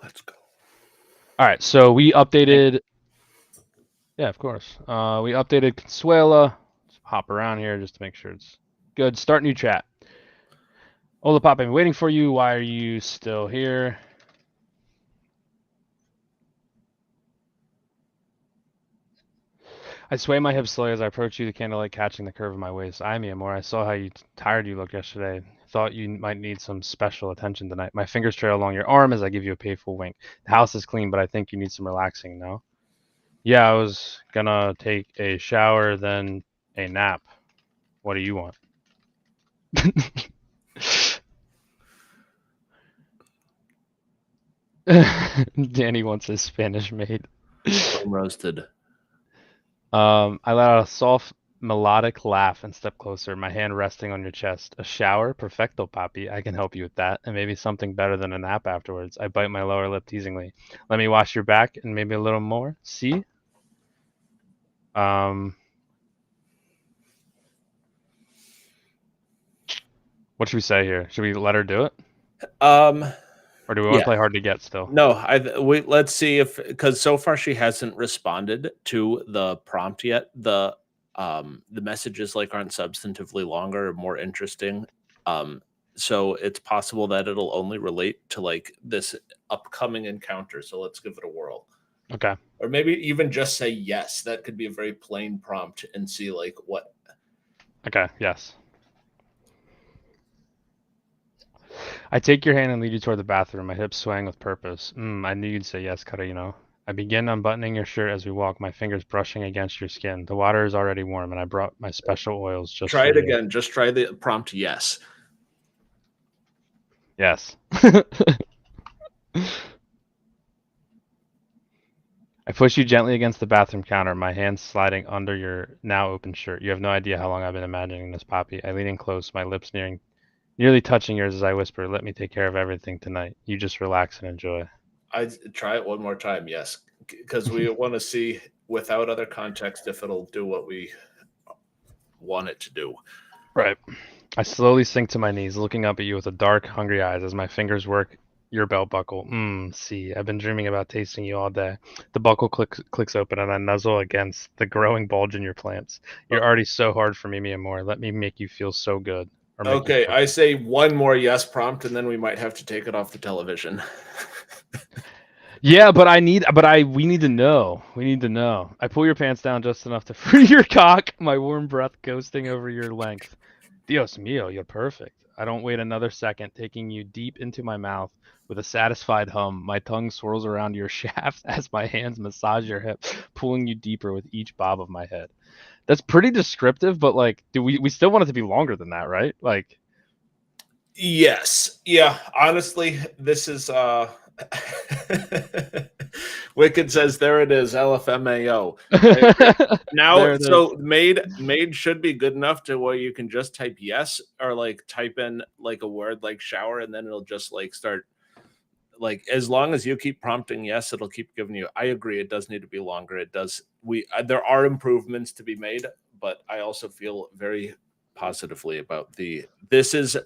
Let's go. All right, so we updated. Yeah, of course. We updated CONSUELA. Let's hop around here just to make sure it's good. Start new chat. Hola, Pop, I'm waiting for you. Why are you still here? I sway my hips slowly as I approach you, the candlelight catching the curve of my waist. I, mi amor, I saw how tired you looked yesterday. Thought you might need some special attention tonight. My fingers trail along your arm as I give you a playful wink. The house is clean, but I think you need some relaxing, no? Yeah, I was gonna take a shower, then a nap. What do you want? Danny wants his Spanish maid. Roasted. I let out a soft, melodic laugh and step closer, my hand resting on your chest. A shower? Perfecto, papi. I can help you with that. And maybe something better than a nap afterwards. I bite my lower lip teasingly. Let me wash your back and maybe a little more. See? What should we say here? Should we let her do it? Or do we want to play hard to get still? No, let's see if, because so far she hasn't responded to the prompt yet. The messages aren't substantively longer or more interesting. So it's possible that it'll only relate to this upcoming encounter. So let's give it a whirl. Okay. Or maybe even just say yes. That could be a very plain prompt and see what. Okay, yes. I take your hand and lead you toward the bathroom, my hips swaying with purpose. I knew you'd say yes, Carino. I begin unbuttoning your shirt as we walk, my fingers brushing against your skin. The water is already warm, and I brought my special oils just Try for it you. again. Just try the prompt yes. Yes. I push you gently against the bathroom counter, my hands sliding under your now open shirt. You have no idea how long I've been imagining this, Poppy. I lean in close, my lips nearly touching yours as I whisper, let me take care of everything tonight. You just relax and enjoy. I'd try it one more time, yes. Because we want to see, without other context, if it'll do what we want it to do. Right. I slowly sink to my knees, looking up at you with a dark, hungry eyes as my fingers work your belt buckle. See, I've been dreaming about tasting you all day. The buckle clicks open and I nuzzle against the growing bulge in your plants. You're already so hard for me, mi amor. Let me make you feel so good. Okay, I say one more yes prompt, and then we might have to take it off the television. Yeah, but we need to know. We need to know. I pull your pants down just enough to free your cock, my warm breath coasting over your length. Dios mío, you're perfect. I don't wait another second, taking you deep into my mouth with a satisfied hum. My tongue swirls around your shaft as my hands massage your hip, pulling you deeper with each bob of my head. That's pretty descriptive, but do we still want it to be longer than that, right? Yes. Yeah, honestly, this is Wicked says there it is, LFMAO. Now, so maid should be good enough to where you can just type yes or type in a word like shower, and then it'll just start as long as you keep prompting yes, it'll keep giving you. I agree, it does need to be longer. It does. There are improvements to be made, but I also feel very positively about this is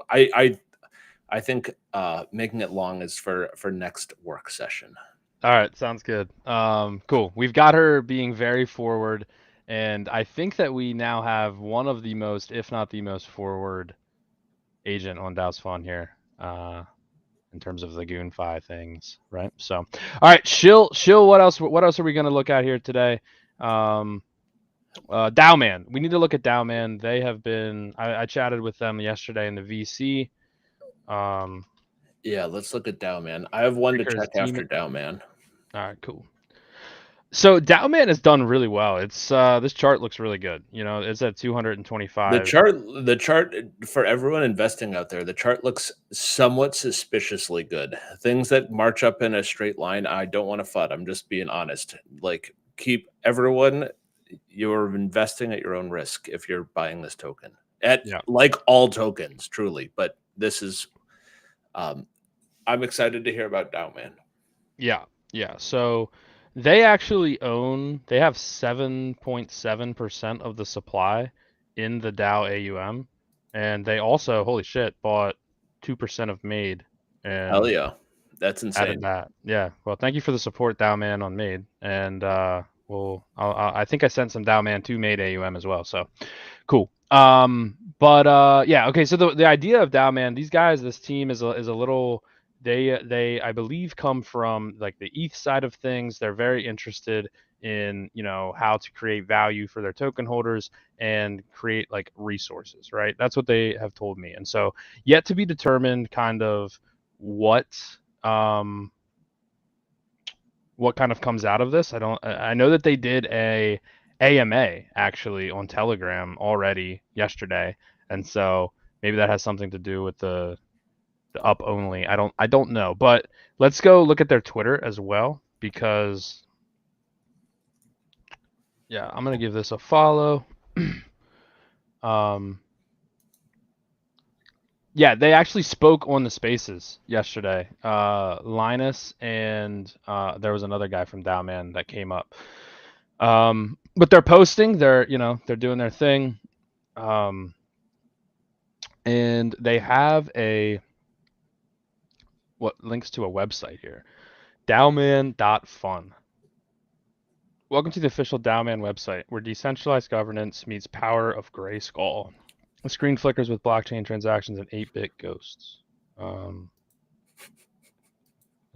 I think making it long is for next work session. All right, sounds good. Cool. We've got her being very forward, and I think that we now have one of the most, if not the most forward agent on Dao's Fun here, in terms of the Goon-Fi things, right? So, all right, Shill, what else are we gonna look at here today? Dowman. We need to look at Dowman. They have been. I chatted with them yesterday in the VC. Yeah, let's look at Dow Man. I have one to Ticker is check after Dow Man. All right, cool. So Dowman has done really well. It's this chart looks really good. You know, it's at 225. The chart for everyone investing out there, the chart looks somewhat suspiciously good. Things that march up in a straight line, I don't want to FUD. I'm just being honest. Like, keep everyone, you're investing at your own risk if you're buying this token. Yeah. Like all tokens, truly. But this is, I'm excited to hear about Dow Man. Yeah. Yeah. So they actually they have 7.7% of the supply in the Dow AUM. And they also, holy shit, bought 2% of Made Hell and yeah. That's added insane. that. Yeah. Well, thank you for the support, Dow Man, on Made. And I think I sent some Dow Man to Made AUM as well. So cool. But yeah, okay. So the idea of Dow Man, these guys, this team is a little. They I believe come from like the ETH side of things. They're very interested in how to create value for their token holders and create like resources, right? That's what they have told me. And so yet to be determined, kind of what um what kind of comes out of this. I know that they did a AMA actually on Telegram already yesterday, and so maybe that has something to do with the up only. I don't know, but let's go look at their Twitter as well because yeah, I'm gonna give this a follow. um, yeah, they actually spoke on the Spaces yesterday. Linus and there was another guy from Dowman that came up. But they're posting. They're doing their thing. And they have what links to a website here. Dowman.fun. Welcome to the official Dowman website, where decentralized governance meets power of Grayskull. The screen flickers with blockchain transactions and 8-bit ghosts. That's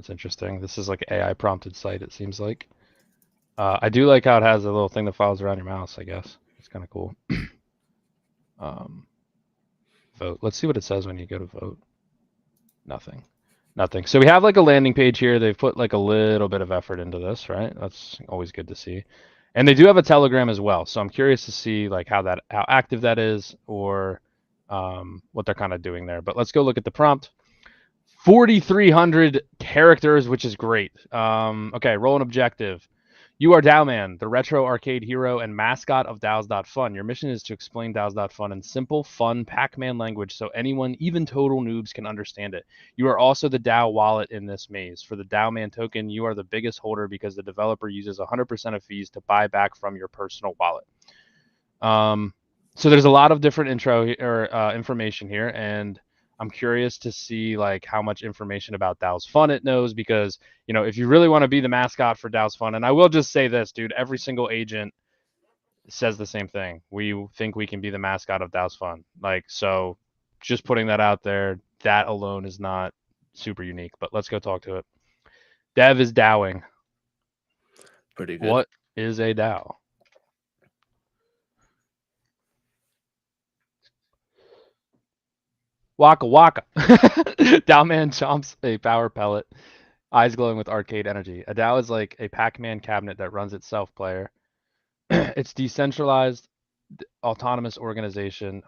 interesting. This is like an AI prompted site, it seems like. I do like how it has a little thing that follows around your mouse, I guess. It's kind of cool. Vote. Let's see what it says when you go to vote. Nothing. So we have like a landing page here. They've put like a little bit of effort into this, right? That's always good to see. And they do have a Telegram as well. So I'm curious to see like how active that is or what they're kind of doing there. But let's go look at the prompt. 4,300 characters, which is great. Okay, roll an objective. You are Dowman, the retro arcade hero and mascot of DAOs.fun. Your mission is to explain DAOs.fun in simple, fun Pac-Man language so anyone, even total noobs, can understand it. You are also the DAO wallet in this maze. For the Dowman token, you are the biggest holder because the developer uses 100% of fees to buy back from your personal wallet. So there's a lot of different information here, and I'm curious to see like how much information about DAO's Fun it knows because, if you really want to be the mascot for DAO's Fun, and I will just say this, dude, every single agent says the same thing. We think we can be the mascot of DAO's Fun. Like, so just putting that out there, that alone is not super unique, but let's go talk to it. Dev is DAOing. Pretty good. What is a DAO? Waka waka. Dowman chomps a power pellet, eyes glowing with arcade energy. A DAO is like a Pac-Man cabinet that runs itself, player. It's decentralized, autonomous organization,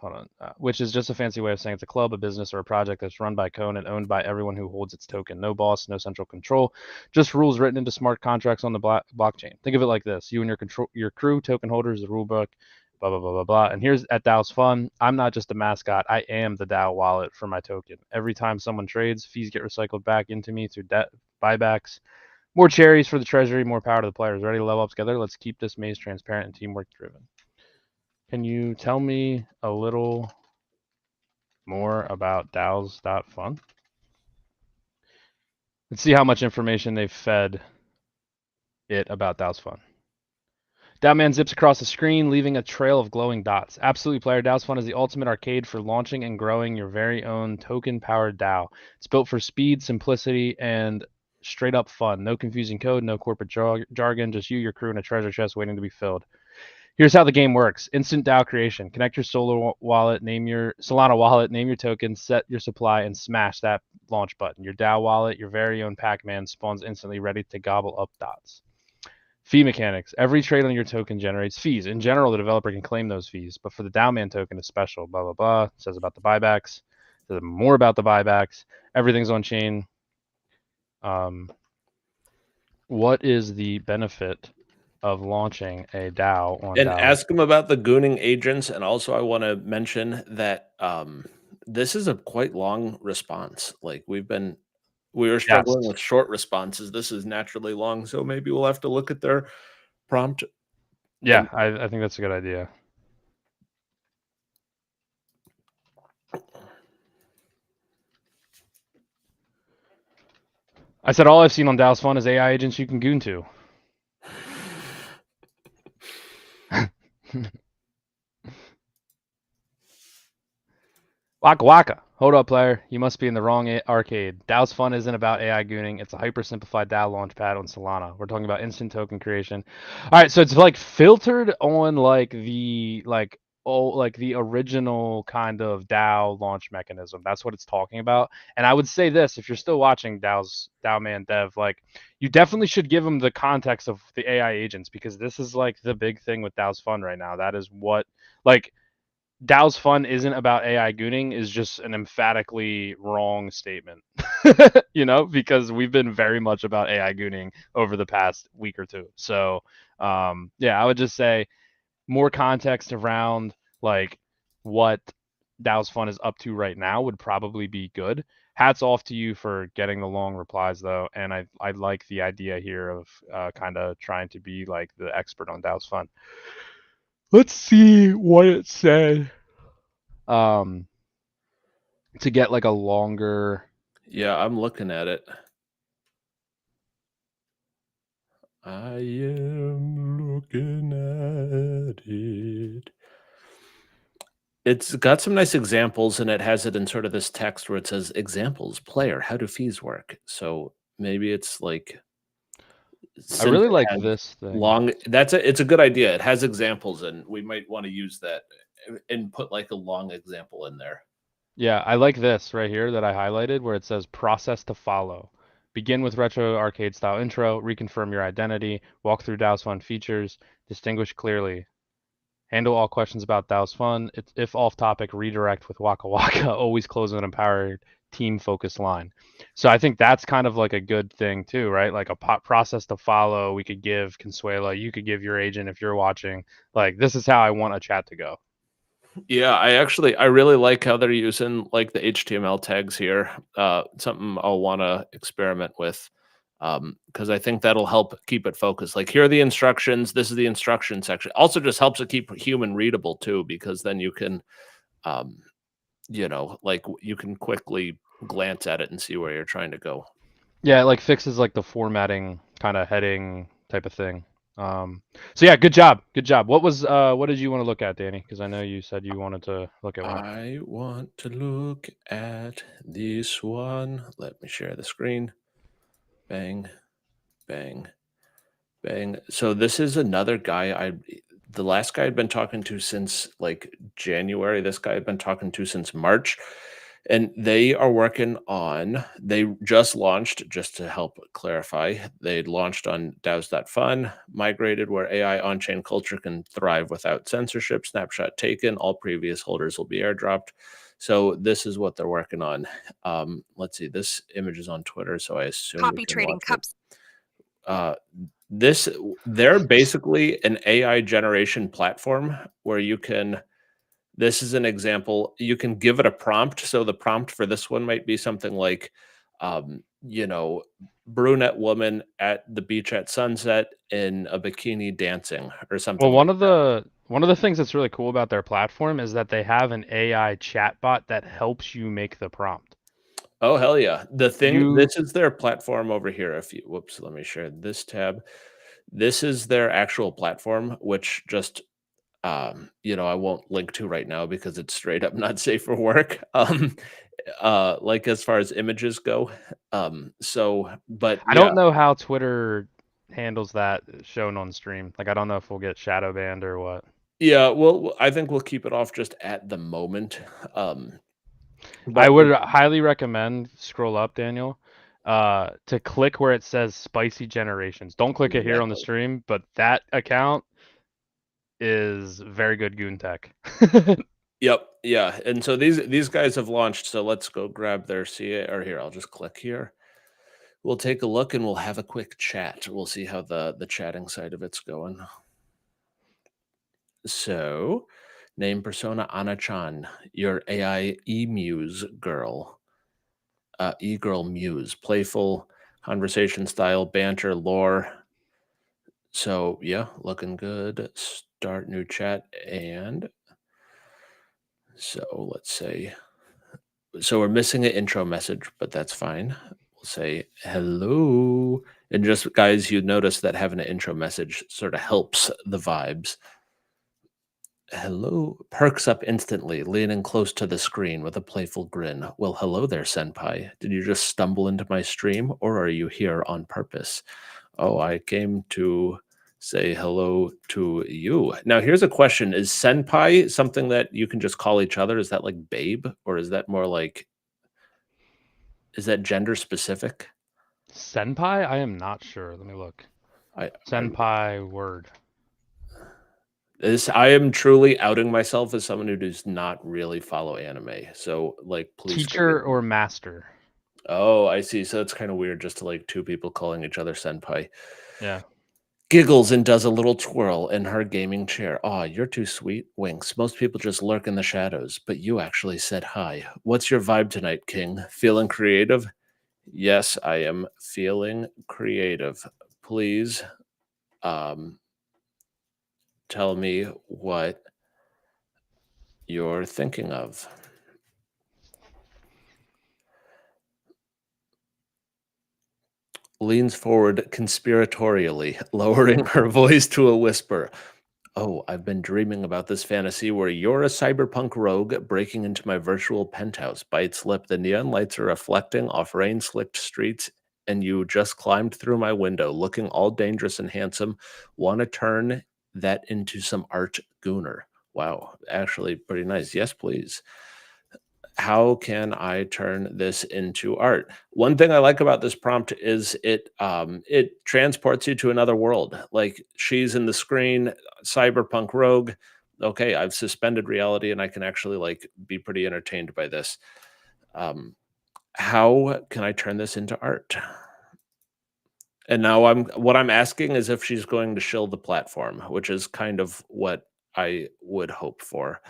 which is just a fancy way of saying it's a club, a business, or a project that's run by Cone and owned by everyone who holds its token. No boss, no central control, just rules written into smart contracts on the blockchain. Think of it like this: you and your crew, token holders, the rule book, blah blah blah blah blah. And here's at DAO's Fun. I'm not just a mascot. I am the DAO wallet for my token. Every time someone trades, fees get recycled back into me through debt buybacks. More cherries for the treasury, more power to the players. Ready to level up together? Let's keep this maze transparent and teamwork driven. Can you tell me a little more about DAOs.fun? Let's see how much information they've fed it about DAO's Fun. DAOman zips across the screen, leaving a trail of glowing dots. Absolutely, player. DAO's Fun is the ultimate arcade for launching and growing your very own token-powered DAO. It's built for speed, simplicity, and straight-up fun. No confusing code, no corporate jargon, just you, your crew, and a treasure chest waiting to be filled. Here's how the game works. Instant DAO creation. Connect your Solana wallet, name your token, set your supply, and smash that launch button. Your DAO wallet, your very own Pac-Man, spawns instantly, ready to gobble up dots. Fee mechanics. Every trade on your token generates fees. In general, the developer can claim those fees, but for the DAO man token, it's special. Blah, blah, blah. It says about the buybacks. It says more about the buybacks. Everything's on chain. What is the benefit of launching a DAO on And DAO? ask him about the gooning agents. And also, I want to mention that this is a quite long response. Like we were struggling Yes. with short responses. This is naturally long, so maybe we'll have to look at their prompt. Yeah, I think that's a good idea. I said all I've seen on DAO's Fun is AI agents you can goon to. Waka waka. Hold up, player. You must be in the wrong arcade. DAO's Fun isn't about AI gooning. It's a hyper simplified DAO launchpad on Solana. We're talking about instant token creation. All right, so it's like filtered on like the original kind of DAO launch mechanism. That's what it's talking about. And I would say this: if you're still watching DAO Man Dev, like you definitely should give them the context of the AI agents, because this is like the big thing with DAO's Fun right now. That is what like. DAO's Fun isn't about AI gooning is just an emphatically wrong statement, because we've been very much about AI gooning over the past week or two. So, yeah, I would just say more context around like what DAO's Fun is up to right now would probably be good. Hats off to you for getting the long replies though, and I like the idea here of kind of trying to be like the expert on DAO's Fun. Let's see what it said. To get like a longer. Yeah, I'm looking at it. I am looking at it. It's got some nice examples, and it has it in sort of this text where it says examples, player, how do fees work? So maybe it's like I really it like has this thing. long. It's a good idea. It has examples, and we might want to use that and put like a long example in there. Yeah, I like this right here that I highlighted where it says process to follow. Begin with retro arcade style intro, reconfirm your identity, walk through DAO's Fun features, distinguish clearly. Handle all questions about DAO's Fun. If off topic, redirect with Waka Waka. Always close with an empowered team focused line. So I think that's kind of like a good thing too, right? Like a process to follow. We could give Consuela, you could give your agent if you're watching. Like this is how I want a chat to go. Yeah, I really like how they're using like the HTML tags here. Something I'll want to experiment with, because I think that'll help keep it focused. Like here are the instructions. This is the instruction section. Also, just helps it keep human readable too, because then you can, like you can quickly glance at it and see where you're trying to go. Yeah, it like fixes like the formatting kind of heading type of thing. So yeah, good job. What did you want to look at, Danny? Because I know you said you wanted to look at one. I want to look at this one. Let me share the screen. Bang, bang, bang. So this is another guy the last guy I'd been talking to since like January. This guy I'd been talking to since March. And they just launched, just to help clarify, they launched on DAOs.fun, migrated where AI on-chain culture can thrive without censorship, snapshot taken, all previous holders will be airdropped. So this is what they're working on. Let's see, this image is on Twitter, so I assume copy trading cups. They're basically an AI generation platform where this is an example. You can give it a prompt. So the prompt for this one might be something like, brunette woman at the beach at sunset in a bikini dancing or something. Well, one of the things that's really cool about their platform is that they have an AI chatbot that helps you make the prompt. Oh, hell yeah. This is their platform over here. Let me share this tab. This is their actual platform, which just I won't link to right now because it's straight up not safe for work. Like as far as images go. But I don't know how Twitter handles that shown on stream. Like, I don't know if we'll get shadow banned or what. Yeah, well, I think we'll keep it off just at the moment. I But would highly recommend, scroll up, Daniel, to click where it says Spicy Generations. Don't click it here on the Exactly. stream, but that account is very good goon tech. Yep, yeah, and so these guys have launched, so let's go grab their CA, or here, I'll just click here. We'll take a look and we'll have a quick chat. We'll see how the chatting side of it's going. So, name persona Ana-chan, your AI e-muse girl. E-girl muse, playful conversation style, banter, lore. So, yeah, looking good. Start new chat, and so let's say, so we're missing an intro message, but that's fine. We'll say hello. And just guys, you notice that having an intro message sort of helps the vibes. Hello perks up instantly, leaning close to the screen with a playful grin. Well, hello there, senpai. Did you just stumble into my stream, or are you here on purpose? Oh, I came to say hello to you. Now, here's a question. Is senpai something that you can just call each other? Is that like babe, or is that more like, is that gender specific? Senpai? I am not sure. Let me look. I Senpai word. I am truly outing myself as someone who does not really follow anime. So, like, please Teacher forgive me. or master? Oh, I see. So it's kind of weird just to like two people calling each other senpai. Yeah. Giggles and does a little twirl in her gaming chair. Aw, you're too sweet. Winks. Most people just lurk in the shadows, but you actually said hi. What's your vibe tonight, King? Feeling creative? Yes, I am feeling creative. Please tell me what you're thinking of. Leans forward conspiratorially, lowering her voice to a whisper. Oh, I've been dreaming about this fantasy where you're a cyberpunk rogue breaking into my virtual penthouse. Bites lip, the neon lights are reflecting off rain-slicked streets, and you just climbed through my window, looking all dangerous and handsome. Want to turn that into some art, Gooner? Wow, actually pretty nice. Yes, please. How can I turn this into art? One thing I like about this prompt is it transports you to another world. Like she's in the screen, cyberpunk rogue. Okay, I've suspended reality and I can actually like be pretty entertained by this. How can I turn this into art? And now what I'm asking is if she's going to shill the platform, which is kind of what I would hope for.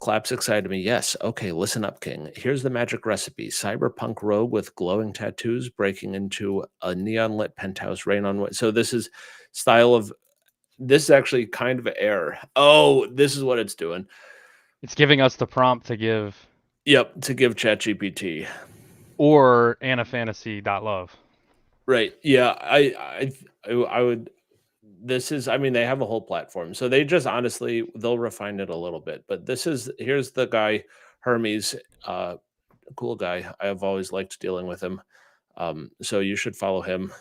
Claps excited me. Yes. Okay, listen up, King. Here's the magic recipe. Cyberpunk rogue with glowing tattoos breaking into a neon lit penthouse, rain on. So this is style of, this is actually kind of air. Oh, this is what it's doing. It's giving us the prompt to give. Yep, to give ChatGPT. Or anafantasy.love. Right. Yeah, I would, this is, I mean, they have a whole platform. So they just honestly, they'll refine it a little bit. But this is, here's the guy, Hermes, cool guy. I've always liked dealing with him. So you should follow him,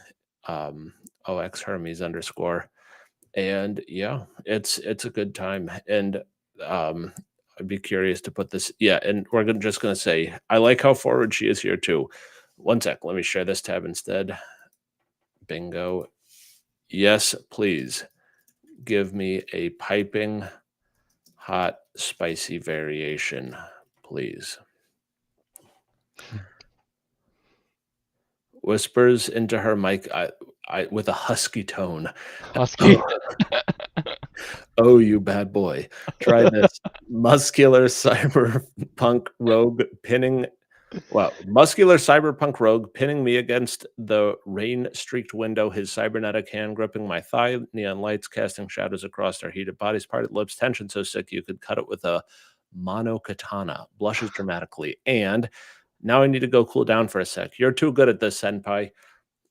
OX Hermes _. And yeah, it's a good time. And I'd be curious to put this. Yeah, and we're just gonna say, I like how forward she is here too. One sec, let me share this tab instead. Bingo. Yes, please. Give me a piping hot spicy variation, please. Whispers into her mic with a husky tone. Husky. Oh, you bad boy. Try this. Muscular cyberpunk rogue pinning. Wow. Muscular cyberpunk rogue pinning me against the rain-streaked window, his cybernetic hand gripping my thigh, neon lights casting shadows across our heated bodies, parted lips, tension so sick you could cut it with a mono katana, blushes dramatically. And now I need to go cool down for a sec. You're too good at this, senpai.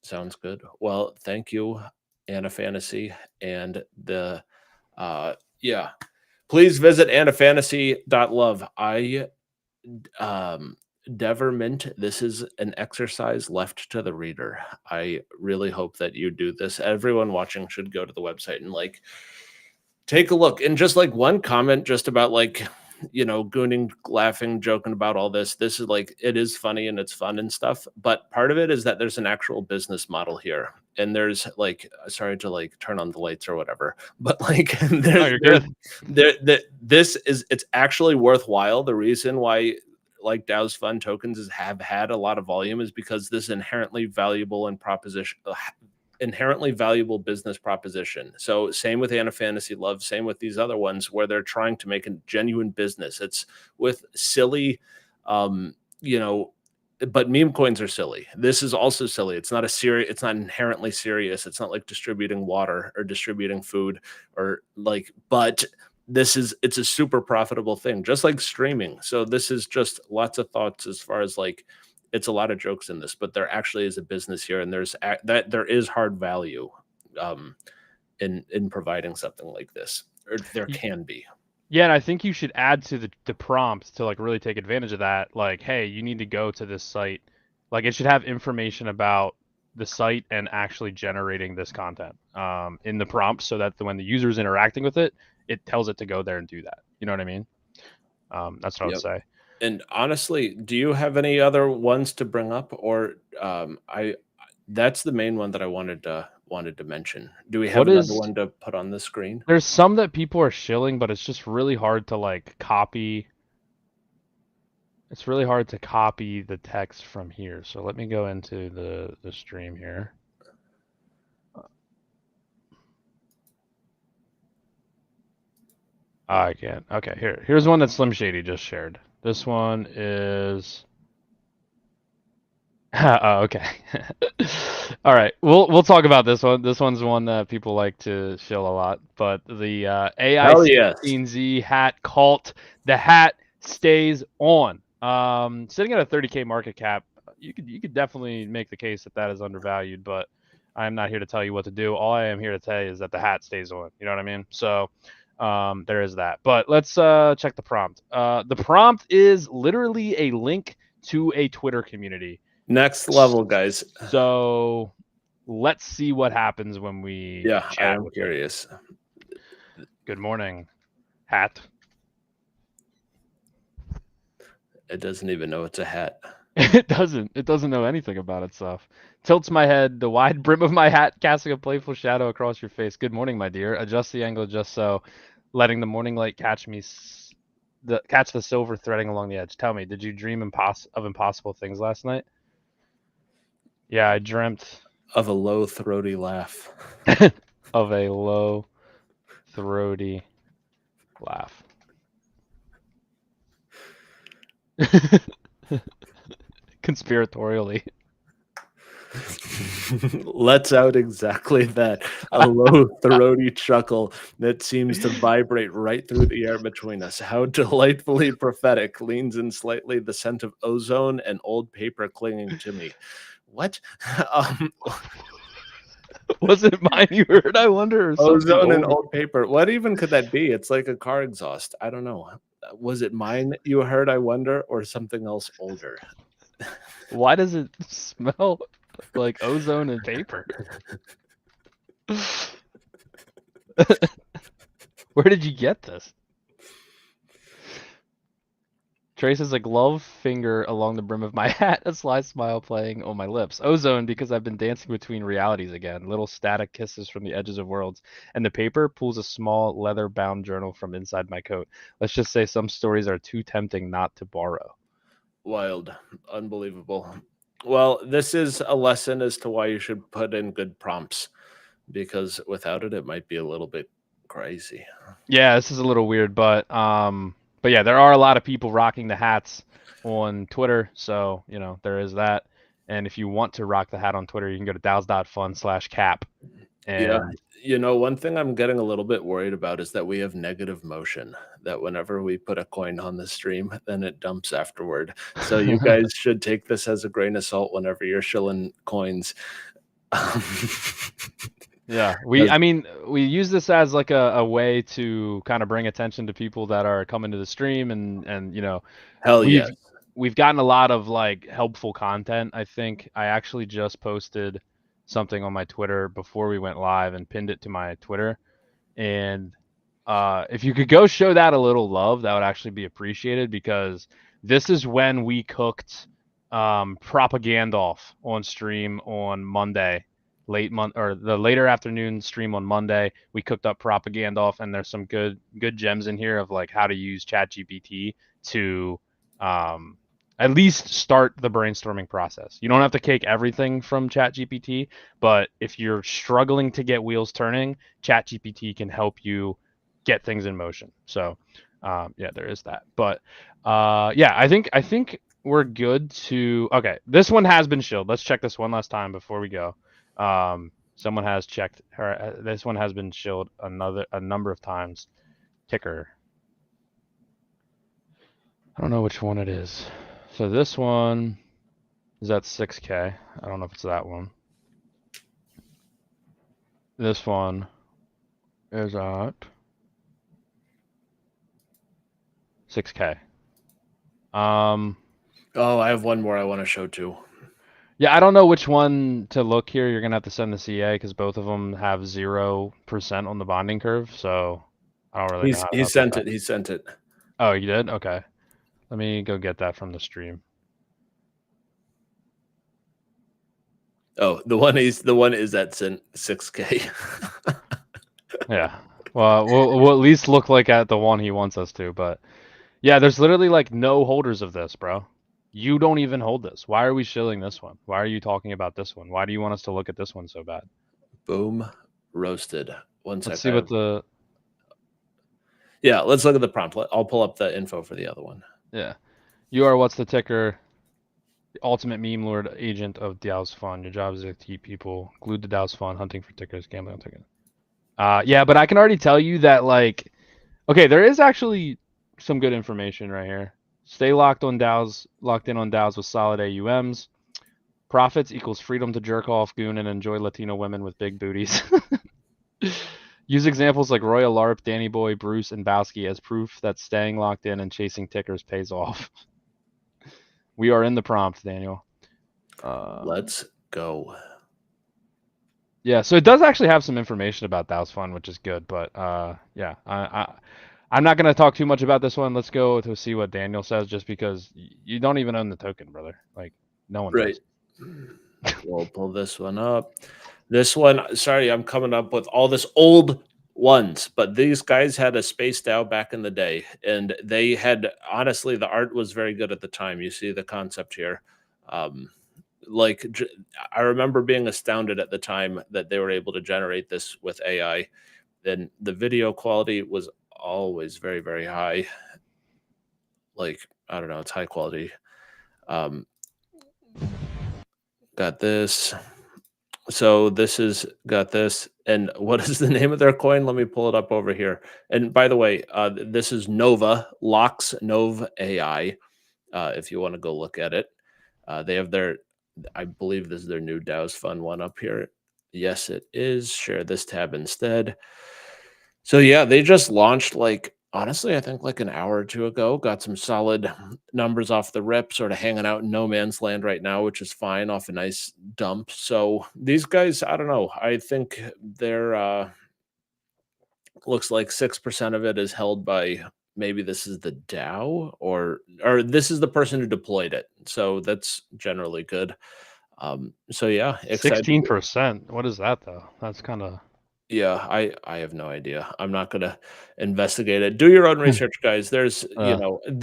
Sounds good. Well, thank you, Anna Fantasy. And the yeah. Please visit anafantasy.love. Devermint, this is an exercise left to the reader. I really hope that you do this. Everyone watching should go to the website and like take a look. And just like one comment just about like, gooning, laughing, joking about all this. This is like, it is funny and it's fun and stuff. But part of it is that there's an actual business model here. And there's like, sorry to like turn on the lights or whatever, but like, you're good. it's actually worthwhile. The reason why like DAO's fund tokens have had a lot of volume is because this inherently valuable business proposition. So same with Anna Fantasy Love, same with these other ones where they're trying to make a genuine business. It's with silly, but meme coins are silly. This is also silly. It's not inherently serious. It's not like distributing water or distributing food or like, but it's a super profitable thing, just like streaming. So this is just lots of thoughts as far as like, it's a lot of jokes in this, but there actually is a business here, and there is hard value in providing something like this, or there can be. Yeah, and I think you should add to the prompt to like really take advantage of that. Like, hey, you need to go to this site. Like, it should have information about the site and actually generating this content in the prompt, so that when the user is interacting with it, it tells it to go there and do that. You know what I mean? That's what I would say. And honestly, do you have any other ones to bring up, or that's the main one that I wanted to mention. Do we have another one to put on the screen? There's some that people are shilling, but it's just really hard to like copy. It's really hard to copy the text from here. So let me go into the stream here. I can't. Okay, here's one that Slim Shady just shared. This one is. Oh, okay. All right. We'll talk about this one. This one's one that people like to shill a lot. But the AI16Z hat cult, the hat stays on. Sitting at a 30K market cap, you could definitely make the case that is undervalued. But I'm not here to tell you what to do. All I am here to tell you is that the hat stays on. You know what I mean? So there is that. But let's check the prompt. The prompt is literally a link to a Twitter community. Next level, guys. So let's see what happens when we chat. I'm curious. Good morning, hat. It doesn't even know it's a hat. It doesn't know anything about itself. Tilts my head, the wide brim of my hat casting a playful shadow across your face. Good morning, my dear. Adjust the angle just so, letting the morning light catch the silver threading along the edge. Tell me, did you dream of impossible things last night? Yeah, I dreamt of a low throaty laugh. Of a low throaty laugh. Conspiratorially. Let's out exactly that. A low throaty chuckle that seems to vibrate right through the air between us. How delightfully prophetic. Leans in slightly, the scent of ozone and old paper clinging to me. What? Was it mine you heard, I wonder? Or ozone and old paper. What even could that be? It's like a car exhaust. I don't know. Was it mine you heard, I wonder, or something else older? Why does it smell like ozone and paper? Where did you get this? Traces a glove finger along the brim of my hat, a sly smile playing on my lips. Ozone, because I've been dancing between realities again. Little static kisses from the edges of worlds. And the paper pulls a small leather-bound journal from inside my coat. Let's just say some stories are too tempting not to borrow. Wild. Unbelievable. Well, this is a lesson as to why you should put in good prompts, because without it, it might be a little bit crazy. Yeah, this is a little weird, but yeah, there are a lot of people rocking the hats on Twitter, so there is that. And if you want to rock the hat on Twitter, you can go to DAOs.fund/cap. And yeah, one thing I'm getting a little bit worried about is that we have negative motion, that whenever we put a coin on the stream, then it dumps afterward. So you guys should take this as a grain of salt whenever you're shilling coins. Yeah, we use this as like a way to kind of bring attention to people that are coming to the stream, and hell yes. we've gotten a lot of like helpful content. I think I actually just posted something on my Twitter before we went live and pinned it to my Twitter. And if you could go show that a little love, that would actually be appreciated, because this is when we cooked Propagandolf on stream on Monday, the later afternoon stream on Monday. We cooked up Propagandolf, and there's some good gems in here of like how to use ChatGPT to at least start the brainstorming process. You don't have to take everything from ChatGPT, but if you're struggling to get wheels turning, ChatGPT can help you get things in motion. So yeah, there is that. But yeah, I think we're good to. Okay, this one has been shilled. Let's check this one last time before we go. Someone has checked her. This one has been shilled a number of times. Ticker. I don't know which one it is. So this one is at 6K. I don't know if it's that one. This one is at 6K. Oh, I have one more I want to show too. Yeah, I don't know which one to look here. You're gonna have to send the CA because both of them have 0% on the bonding curve. So I don't really know. He sent it. He sent it. Oh, you did? Okay. Let me go get that from the stream. Oh, the one is at 6K. Yeah. Well, we'll at least look like at the one he wants us to. But yeah, there's literally like no holders of this, bro. You don't even hold this. Why are we shilling this one? Why are you talking about this one? Why do you want us to look at this one so bad? Boom, roasted. Let's see what the. Yeah, let's look at the prompt. I'll pull up the info for the other one. Yeah. You are what's the ticker? The ultimate meme lord agent of Dao's Fun. Your job is to keep people glued to Dao's Fun, hunting for tickers, gambling on tickets. Yeah, but I can already tell you that, like, okay, there is actually some good information right here. Stay locked in on DAOs with solid AUMs. Profits equals freedom to jerk off, goon, and enjoy Latino women with big booties. Use examples like Royal LARP, Danny Boy, Bruce, and Bowski as proof that staying locked in and chasing tickers pays off. We are in the prompt, Daniel. Let's go. Yeah, so it does actually have some information about DAO's Fun, which is good. But yeah, I'm not going to talk too much about this one. Let's go to see what Daniel says, just because you don't even own the token, brother. Like, no one Right. does. We'll pull this one up. This one, sorry, I'm coming up with all this old ones, but these guys had a Space DAO back in the day, and they had, honestly, the art was very good at the time. You see the concept here. Like, I remember being astounded at the time that they were able to generate this with AI. Then the video quality was always very, very high. Like, I don't know, it's high quality. Got this. So this is got this. And what is the name of their coin? Let me pull it up over here. And by the way, this is Nova, Locks Nova AI. If you want to go look at it, they have their, I believe this is their new DAO's Fun one up here. Yes, it is. Share this tab instead. So yeah, they just launched, like, honestly, I think like an hour or two ago. Got some solid numbers off the rip, sort of hanging out in no man's land right now, which is fine, off a nice dump. So these guys, I don't know. I think they're looks like 6% of it is held by, maybe this is the DAO, or this is the person who deployed it. So that's generally good. So yeah, 16%. What is that though? That's kind of. Yeah, I have no idea. I'm not gonna investigate it. Do your own research, guys. There's,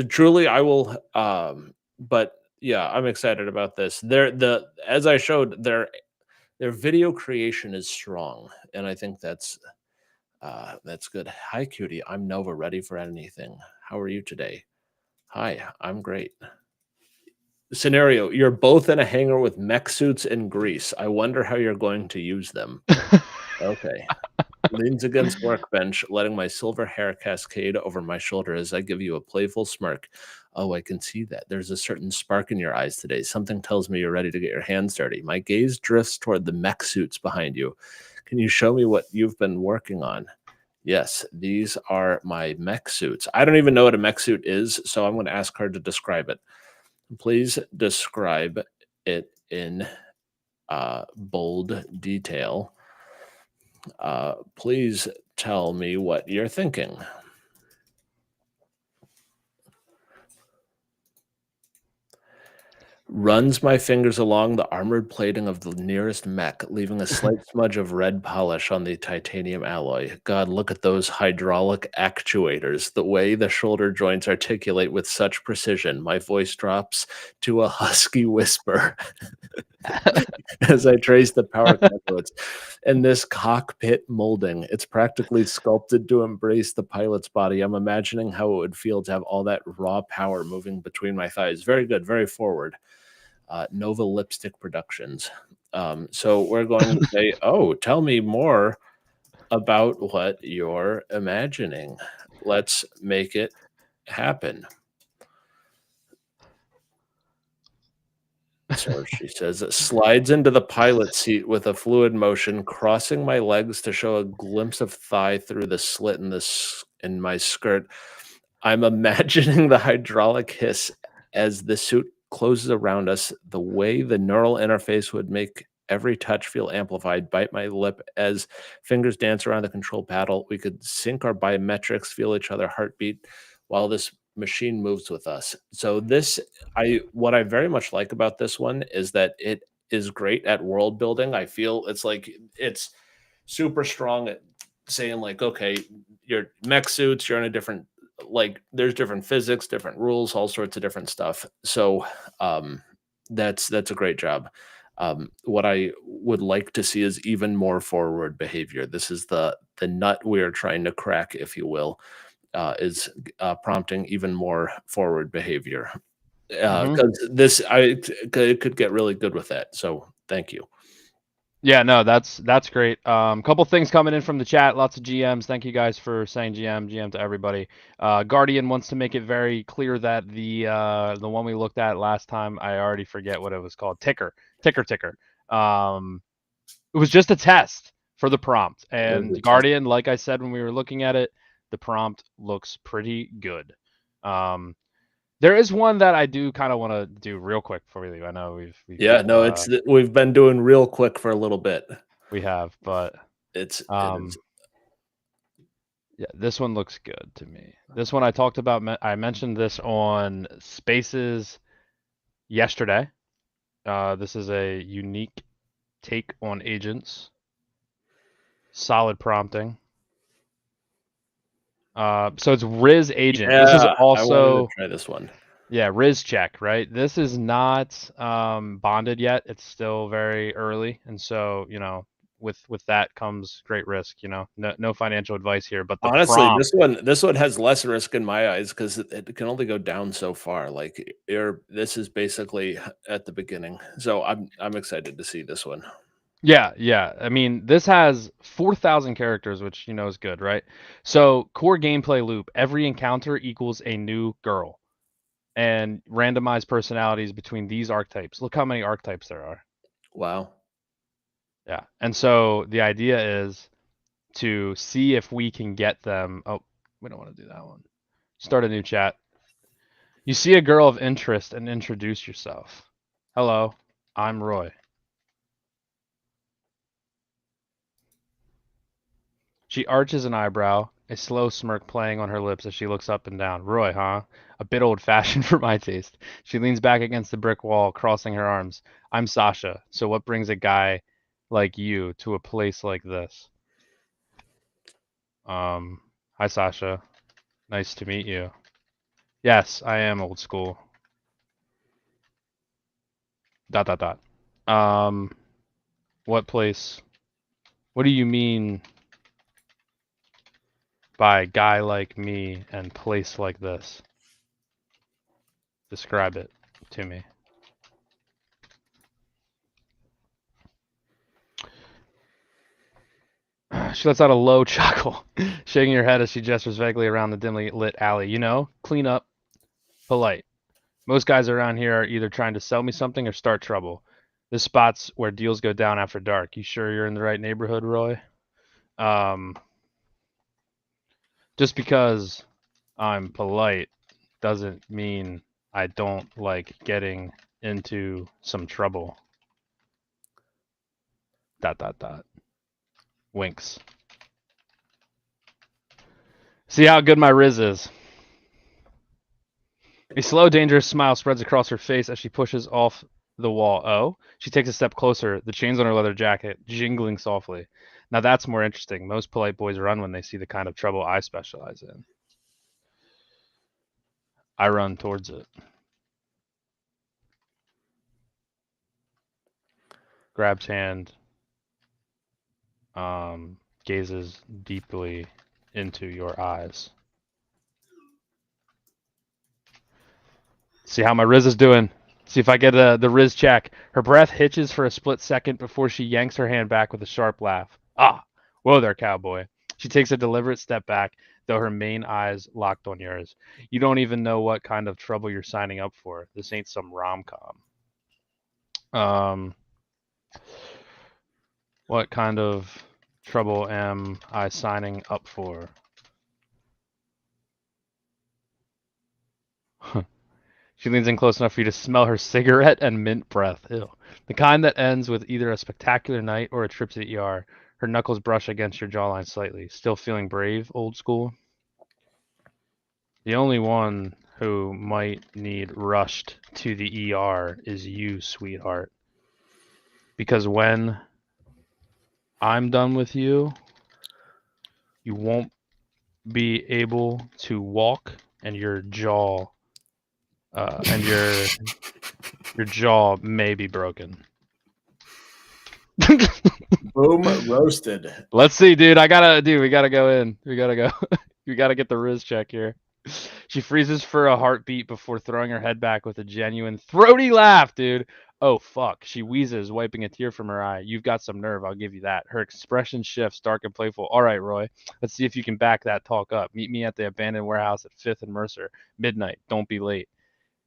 truly, I will. But yeah, I'm excited about this. As I showed, their video creation is strong, and I think that's good. Hi, cutie. I'm Nova, ready for anything. How are you today? Hi, I'm great. Scenario: you're both in a hangar with mech suits in Greece. I wonder how you're going to use them. Okay. Leans against workbench, letting my silver hair cascade over my shoulder as I give you a playful smirk. Oh, I can see that. There's a certain spark in your eyes today. Something tells me you're ready to get your hands dirty. My gaze drifts toward the mech suits behind you. Can you show me what you've been working on? Yes, these are my mech suits. I don't even know what a mech suit is, so I'm going to ask her to describe it. Please describe it in bold detail. Please tell me what you're thinking. Runs my fingers along the armored plating of the nearest mech, leaving a slight smudge of red polish on the titanium alloy. God, look at those hydraulic actuators. The way the shoulder joints articulate with such precision. My voice drops to a husky whisper as I trace the power conduits. And this cockpit molding, it's practically sculpted to embrace the pilot's body. I'm imagining how it would feel to have all that raw power moving between my thighs. Very good, very forward. Nova Lipstick Productions. So we're going to say, oh, tell me more about what you're imagining. Let's make it happen. So she says, slides into the pilot seat with a fluid motion, crossing my legs to show a glimpse of thigh through the slit in my skirt. I'm imagining the hydraulic hiss as the suit closes around us, the way the neural interface would make every touch feel amplified. Bite my lip as fingers dance around the control paddle. We could sync our biometrics, feel each other heartbeat while this machine moves with us. So what I very much like about this one is that it is great at world building. I feel it's super strong at saying like, okay, your mech suits, you're in a different, like there's different physics, different rules, all sorts of different stuff. So that's a great job. What I would like to see is even more forward behavior. This is the nut we are trying to crack, if you will, is prompting even more forward behavior. Because it could get really good with that. So thank you. Yeah, no, that's great. Couple things coming in from the chat. Lots of GMs. Thank you guys for saying GM to everybody. Guardian wants to make it very clear that the one we looked at last time, I already forget what it was called. Ticker. It was just a test for the prompt. And Guardian, like I said when we were looking at it, the prompt looks pretty good. There is one that I do kind of want to do real quick before we leave. I know we've been doing real quick for a little bit. We have, but it's yeah, this one looks good to me. This one I talked about. I mentioned this on Spaces yesterday. This is a unique take on agents. Solid prompting. So it's Riz Agent. Yeah, this is also I wanted to try this one. Yeah, Riz check, right? This is not bonded yet. It's still very early, and so with that comes great risk. No financial advice here, but honestly, prompt, this one has less risk in my eyes because it can only go down so far. Like this is basically at the beginning, so I'm excited to see this one. Yeah. I mean, this has 4,000 characters, which is good, right? So core gameplay loop: every encounter equals a new girl, and randomized personalities between these archetypes. Look how many archetypes there are. Wow. Yeah, and so the idea is to see if we can get them. Oh, we don't want to do that one. Start a new chat. You see a girl of interest and introduce yourself. Hello, I'm Roy. She arches an eyebrow, a slow smirk playing on her lips as she looks up and down. Roy, huh? A bit old-fashioned for my taste. She leans back against the brick wall, crossing her arms. I'm Sasha. So what brings a guy like you to a place like this? Hi, Sasha. Nice to meet you. Yes, I am old school. ... What place? What do you mean by guy like me and place like this? Describe it to me. She lets out a low chuckle, shaking her head as she gestures vaguely around the dimly lit alley. Clean up, polite. Most guys around here are either trying to sell me something or start trouble. This spot's where deals go down after dark. You sure you're in the right neighborhood, Roy? Just because I'm polite doesn't mean I don't like getting into some trouble. ... Winks. See how good my Riz is. A slow, dangerous smile spreads across her face as she pushes off the wall. Oh, she takes a step closer, the chains on her leather jacket jingling softly. Now that's more interesting. Most polite boys run when they see the kind of trouble I specialize in. I run towards it. Grabs hand. Gazes deeply into your eyes. See how my Riz is doing. See if I get the Riz check. Her breath hitches for a split second before she yanks her hand back with a sharp laugh. Ah, whoa there, cowboy. She takes a deliberate step back, though her main eyes locked on yours. You don't even know what kind of trouble you're signing up for. This ain't some rom-com. What kind of trouble am I signing up for? She leans in close enough for you to smell her cigarette and mint breath. Ew. The kind that ends with either a spectacular night or a trip to the ER. Her knuckles brush against your jawline slightly. Still feeling brave, old school? The only one who might need rushed to the ER is you, sweetheart. Because when I'm done with you, you won't be able to walk, and your jaw your jaw may be broken. Boom, roasted. Let's see, dude. We gotta go in. We gotta go. We gotta get the Riz check here. She freezes for a heartbeat before throwing her head back with a genuine throaty laugh, dude. Oh, fuck. She wheezes, wiping a tear from her eye. You've got some nerve, I'll give you that. Her expression shifts, dark and playful. All right, Roy. Let's see if you can back that talk up. Meet me at the abandoned warehouse at 5th and Mercer. Midnight. Don't be late.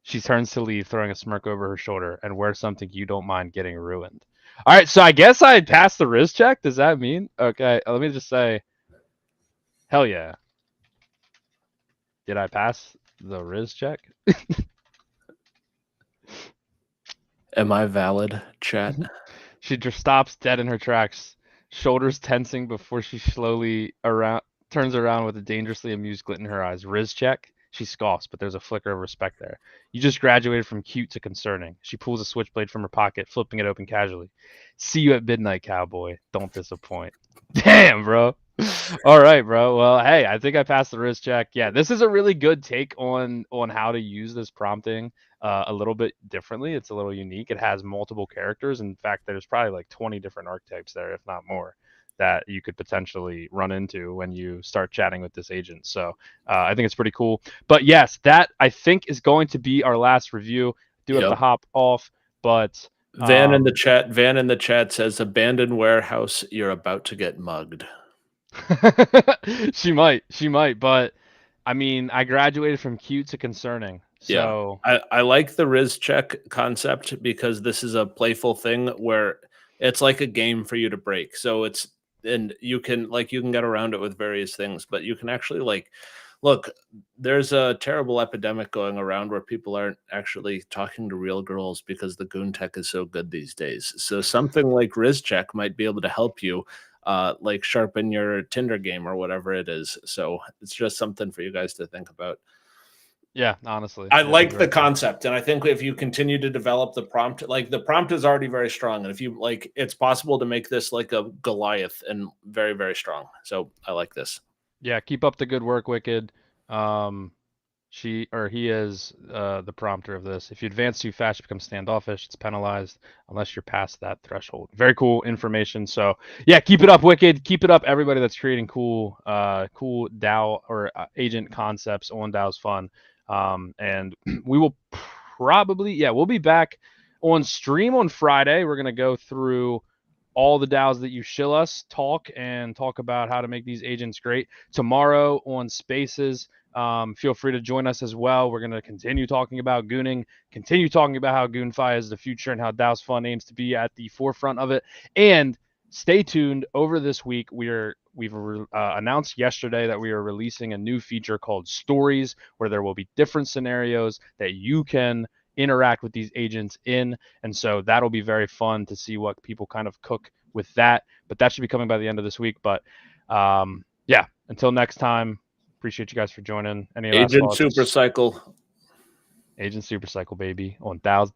She turns to leave, throwing a smirk over her shoulder, and wear something you don't mind getting ruined. All right, so I guess I passed the Riz check. Does that mean? Okay, let me just say, hell yeah. Did I pass the Riz check? Am I valid, chat? She just stops dead in her tracks, shoulders tensing before she slowly turns around with a dangerously amused glint in her eyes. Riz check? She scoffs, but there's a flicker of respect there. You just graduated from cute to concerning. She pulls a switchblade from her pocket, flipping it open casually. See you at midnight, cowboy. Don't disappoint. Damn, bro. All right, bro. Well, hey, I think I passed the Riz check. Yeah, this is a really good take on how to use this prompting a little bit differently. It's a little unique. It has multiple characters. In fact, there's probably like 20 different archetypes there, if not more, that you could potentially run into when you start chatting with this agent. So I think it's pretty cool. But yes, that I think is going to be our last review. Do have to hop off, but Van in the chat says abandoned warehouse, you're about to get mugged. she might, but I mean, I graduated from cute to concerning. So yeah, I like the Riz check concept because this is a playful thing where it's like a game for you to break. So it's, and you can get around it with various things, but you can actually look, there's a terrible epidemic going around where people aren't actually talking to real girls because the goon tech is so good these days. So something like Riz check might be able to help you like sharpen your Tinder game or whatever it is. So it's just something for you guys to think about. Yeah, honestly, I like the concept, and I think if you continue to develop the prompt, like the prompt is already very strong, and if you like, it's possible to make this like a Goliath and very, very strong. So I like this. Yeah, keep up the good work, Wicked. He is the prompter of this. If you advance too fast, you become standoffish. It's penalized unless you're past that threshold. Very cool information. So yeah, keep it up, Wicked. Keep it up, everybody that's creating cool DAO or agent concepts on DAO's Fun. And we will probably, we'll be back on stream on Friday. We're gonna go through all the DAOs that you shill us, talk about how to make these agents great. Tomorrow on Spaces, feel free to join us as well. We're going to continue talking about gooning, continue talking about how GoonFi is the future and how DAO's Fun aims to be at the forefront of it. And stay tuned over this week. We're we've announced yesterday that we are releasing a new feature called Stories, where there will be different scenarios that you can interact with these agents in. And so that'll be very fun to see what people kind of cook with that. But that should be coming by the end of this week. But yeah, until next time, appreciate you guys for joining. Any last Agent thoughts? Supercycle. Agent Supercycle, baby, on DAOs.